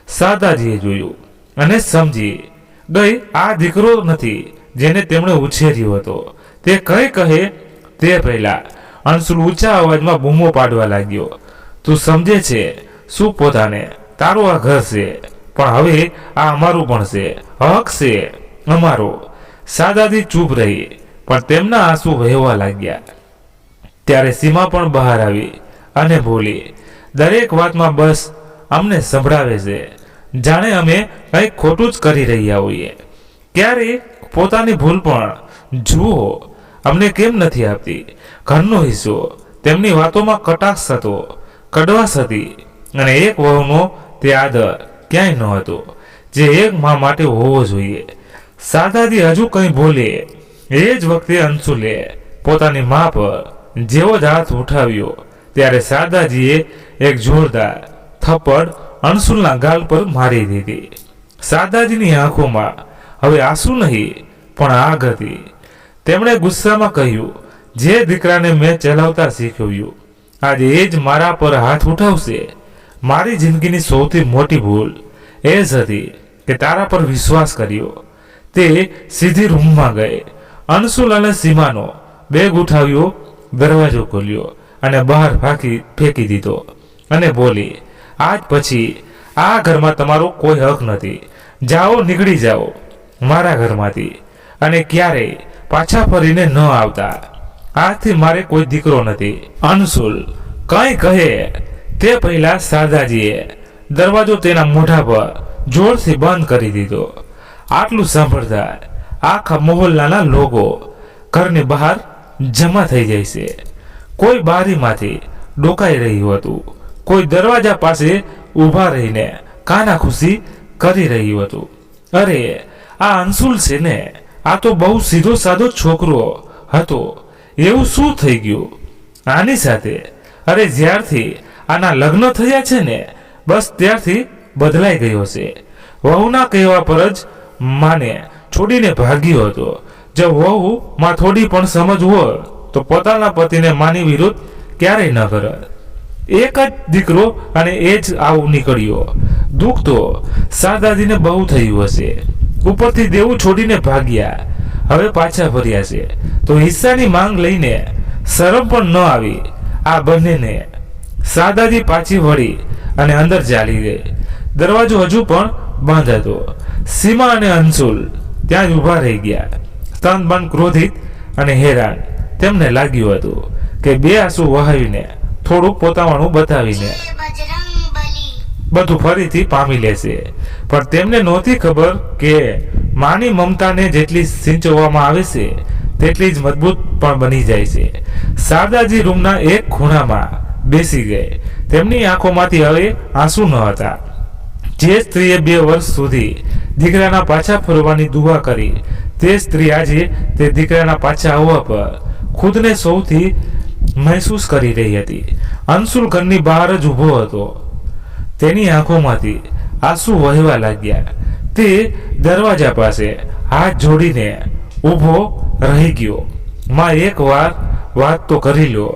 [SPEAKER 1] શારદાજીએ જોયું અને સમજી ગઈ આ દીકરો નથી જેને તેમણે ઉછેર્યો હતો. તે કઈ કહે તે પહેલા અંશુલ ઊંચા અવાજમાં બૂમો પાડવા લાગ્યો, તું સમજે છે શું પોતાને? તારું આ ઘર છે, પણ હવે આ અમારું પણ છે. હક છે અમારો. શારદાજી ચૂપ રહી, પણ તેમના આંસુ વહેવા લાગ્યા. ત્યારે સીમા પણ બહાર આવી અને બોલી, દરેક વાતમાં બસ અમને સંભળાવે છે, જાણે અમે કંઈક ખોટું જ કરી રહ્યા હોઈએ. ક્યારે પોતાની ભૂલ પણ જુઓ. અમને કેમ નથી આપતી ઘરનો હિસ્સો? તેમની વાતોમાં કટાક્ષ હતો, કડવાશ હતી, અને એક વહુનો તે આદર ક્યાંય ન હતો જે એક મા માટે હોવો જોઈએ. શારદાજી હજુ કંઈ બોલે એ જ વખતે અંશુલે પોતાની મા પર જેવો જ હાથ ઉઠાવ્યો. ત્યારે શારદાજીએ એક જોરદાર થપ્પડ અંશુલના ગાલ પર મારી દીધી. શારદાજીની આંખોમાં હવે આંસુ નહીં પણ આગ હતી. તેમણે ગુસ્સામાં કહ્યું, જે દીકરાને મેં ચલાવતા શીખવ્યું આજે એ જ મારા પર હાથ ઉઠાવશે. મારી જિંદગીની સૌથી મોટી ભૂલ એ જ હતી કે તારા પર વિશ્વાસ કર્યો. તે સીધી રૂમમાં ગઈ. અંશુલ અને સીમાનો બેગ ઉઠાવ્યો, દરવાજો ખોલ્યો અને બહાર ફેંકી દીધો અને બોલી, આજ પછી આ ઘરમાં તમારો કોઈ હક નથી. જાઓ, નીકળી જાઓ મારા ઘરમાંથી અને ક્યારેય પાછા ફરીને ન આવતા. આજથી મારે કોઈ દીકરો નથી. અંશુલ કંઈ કહે તે પહેલા શારદાજીએ દરવાજો તેના મોઢા પર જોરથી બંધ કરી દીધો. આટલું સાંભળતા આખા મોહલ્લાના લોકો ઘરની બહાર જમા થઈ જાય છે. કોઈ બારીમાંથી ડોકાઈ રહ્યું હતું, કોઈ દરવાજા પાસે ઊભા રહીને કાનાખુશી કરી રહ્યું હતું. અરે આ અંશુલ છે ને, આ તો બહુ સીધો સાદો છોકરો હતો. એવું શું થઈ ગયું આની સાથે? અરે જ્યારથી આના લગ્ન થયા છે ને બસ ત્યારથી બદલાઈ ગયો છે. વહુના કહેવા પર જ માને છોડીને ભાગ્યો હતો. જો વહુમાં થોડી પણ સમજ હોય તો પોતાના પતિને માની વિરુદ્ધ ક્યારેય ન કરે. એક જ દીકરો અને એ જ આવું નીકળ્યો. દુઃખ તો શારદાજીને બહુ થયું હશે. ઉપરથી દેવું છોડીને ભાગ્યા, હવે પાછા ફર્યા છે તો હિસ્સાની માંગ લઈને શરમ પણ ન આવી આ બંનેને. શારદાજી પાછી વળી અને અંદર ચાલી ગઈ. દરવાજો હજુ પણ બંધ હતો. સીમા અને અંશુલ ત્યાં જ ઊભા રહી ગયા, સ્તનબન ક્રોધિત અને હેરાન. તેમને લાગ્યું હતું કે બે આંસુ વહાવીને થોડું પોતાવાનું બતાવીને બધું ફરીથી પામી લેશે. પણ તેમને નહોતી ખબર કે માની મમતાને જેટલી સિંચવવામાં આવે છે તેટલી જ મજબૂત પણ બની જાય છે. શારદાજી રૂમના એક ખૂણામાં બેસી ગઈ. તેમની આંખોમાંથી હવે આંસુ ન હતા. જે સ્ત્રીએ 2 વર્ષ સુધી દીકરાના પાછા ફરવાની દુઆ કરી તે સ્ત્રી આજે તે દીકરાના પાછા આવવા પર ખુદને સૌથી મહેસૂસ કરી રહી હતી. અંશુલ ઘરની બહાર જ ઊભો હતો. તેની આંખોમાંથી આંસુ વહેવા લાગ્યા. તે દરવાજા પાસે હાથ જોડીને ઊભો રહી ગયો. માં, એક વાર વાત તો કરી લો.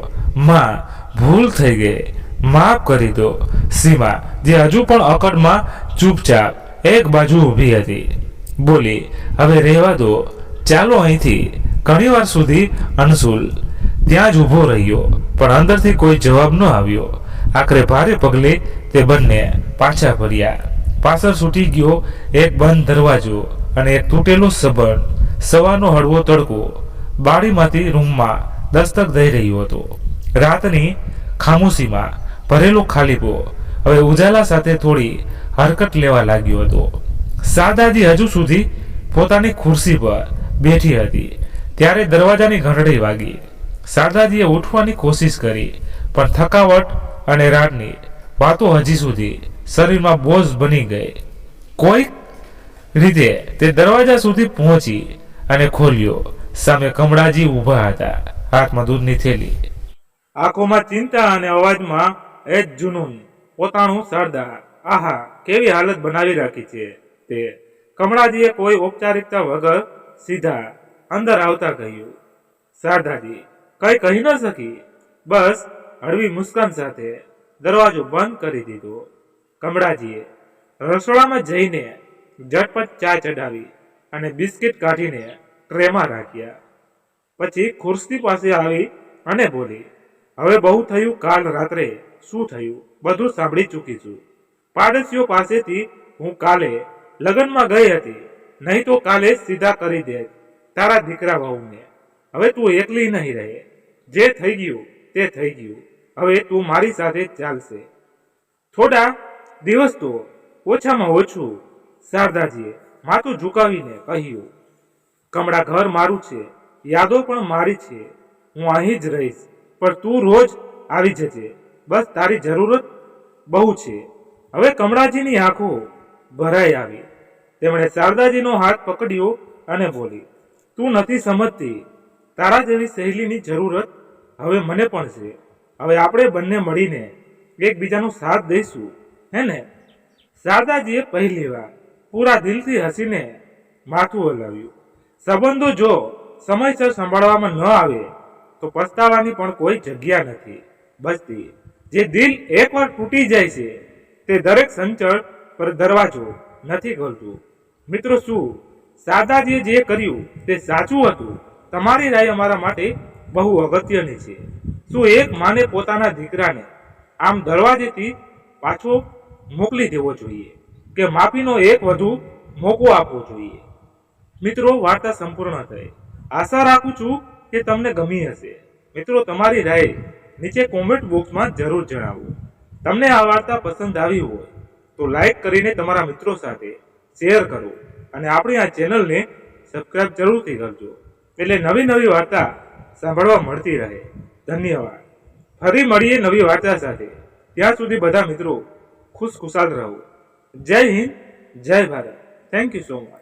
[SPEAKER 1] માં, ભૂલ થઈ ગઈ, માફ કરી દો. સીમા, જે હજુ પણ અકડમાં ચૂપચાપ એક બાજુ ઊભી હતી, બોલી, હવે રહેવા દો, ચાલો અહીંથી. ઘણીવાર સુધી અંશુલ ત્યાં જ ઊભો રહ્યો, પણ અંદરથી કોઈ જવાબ ન આવ્યો. આખરે ભારે પગલે તે બંને પાછા ફર્યા. પાછળ છૂટી ગયો એક બંધ દરવાજો અને એક તૂટેલો સબળ. સવારનો હળવો તડકો બારીમાંથી રૂમમાં દસ્તક દઈ રહ્યો હતો. રાતની ખામોશીમાં ભરેલો ખાલીપો હવે ઉજાલા સાથે થોડી હરકત લેવા લાગ્યો હતો. શારદાજી હજુ સુધી પોતાની ખુરશી પર બેઠી હતી ત્યારે દરવાજાની ઘંટડી વાગી. શારદાજીએ ઉઠવાની કોશિશ કરી, પણ થકાવટ અને રાતની વાતો હજી સુધી શરીરમાં બોજ બની ગઈ. કોઈક રીતે તે દરવાજા સુધી પહોંચી અને ખોલ્યો. સામે કમળાજી ઊભા હતા, હાથમાં દૂધની થેલી, આંખોમાં ચિંતા અને અવાજમાં એ જ જુનૂન. પોતાનું સરદાર. આહા, કેવી હાલત બનાવી રાખી છે તે. કમળાજીએ કોઈ ઔપચારિકતા વગર સીધા અંદર આવતા કહ્યું. શારદાજી કઈ કહી ન શકી, બસ હળવી મુસ્કાન સાથે દરવાજો બંધ કરી દીધો. કમળાજીએ રસોડામાં જઈને ઝટપટ ચા ચડાવી અને બિસ્કિટ કાઢીને ટ્રેમાં રાખ્યા. પછી ખુરશી પાસે આવી અને બોલી, હવે બહુ થયું. કાલ રાત્રે શું થયું બધું સાંભળી ચૂકી છું. પાડોશીઓ પાસેથી હું કાલે લગ્નમાં ગઈ હતી, નહીં તો કાલે સીધા કરી દે તારા દીકરા વહુને. હવે તું એકલી નહીં રહે. જે થઈ ગયું તે થઈ ગયું. હવે તું મારી સાથે ચાલશે થોડા દિવસ તો, ઓછામાં ઓછું. શારદાજીએ માથું ઝુકાવીને કહ્યું. કમળા, ઘર મારું છે, યાદો પણ મારી છે. હું અહીં જ રહીશ, પણ તું રોજ આવી જજે. બસ તારી જરૂરત બહુ છે. હવે કમળાજીની આંખો ભરાઈ આવી. તેમણે શારદાજીનો હાથ પકડ્યો અને બોલી, તું નથી સમજતી. તારા જેવી સહેલીની જરૂરત હવે મને પણ છે. હવે આપણે બંને મળીને એકબીજાનો સાથ દઈશું, હે ને? શારદાજીએ પહેલી વાર પૂરા દિલથી હસીને માથું હલાવ્યું. સંબંધો જો સમયસર સંભાળવામાં ન આવે તો પસ્તાવાની પણ કોઈ જગ્યા નથી બચતી. જે દિલ એકવાર તૂટી જાય છે તે દરેક સંચળ પર દરવાજો નથી ખોલતું. મિત્રો, શું શારદાજીએ જે કર્યું તે સાચું હતું? તમારી રાય અમારા માટે બહુ અગત્યની છે. શું એક માને પોતાના દીકરાને આમ દરવાજેથી પાછો મોકલી દેવો જોઈએ કે માફીનો એક વધુ મોકો આપવો જોઈએ? મિત્રો, વાર્તા સંપૂર્ણ થઈ. આશા રાખું છું કે તમને ગમી હશે. મિત્રો, તમારી રાય નીચે કોમેન્ટ બોક્સમાં જરૂર જણાવો. તમને આ વાર્તા પસંદ આવી હોય તો લાઈક કરીને તમારા મિત્રો સાથે શેર કરો અને આપણી આ ચેનલને સબસ્ક્રાઇબ જરૂરથી કરજો, એટલે નવી નવી વાર્તા સાંભળવા મળતી રહે. ધન્યવાદ. ફરી મળીએ નવી વાર્તા સાથે. ત્યાં સુધી બધા મિત્રો ખુશખુશાલ રહો. જય હિન્દ, જય Bharat. Thank you so much.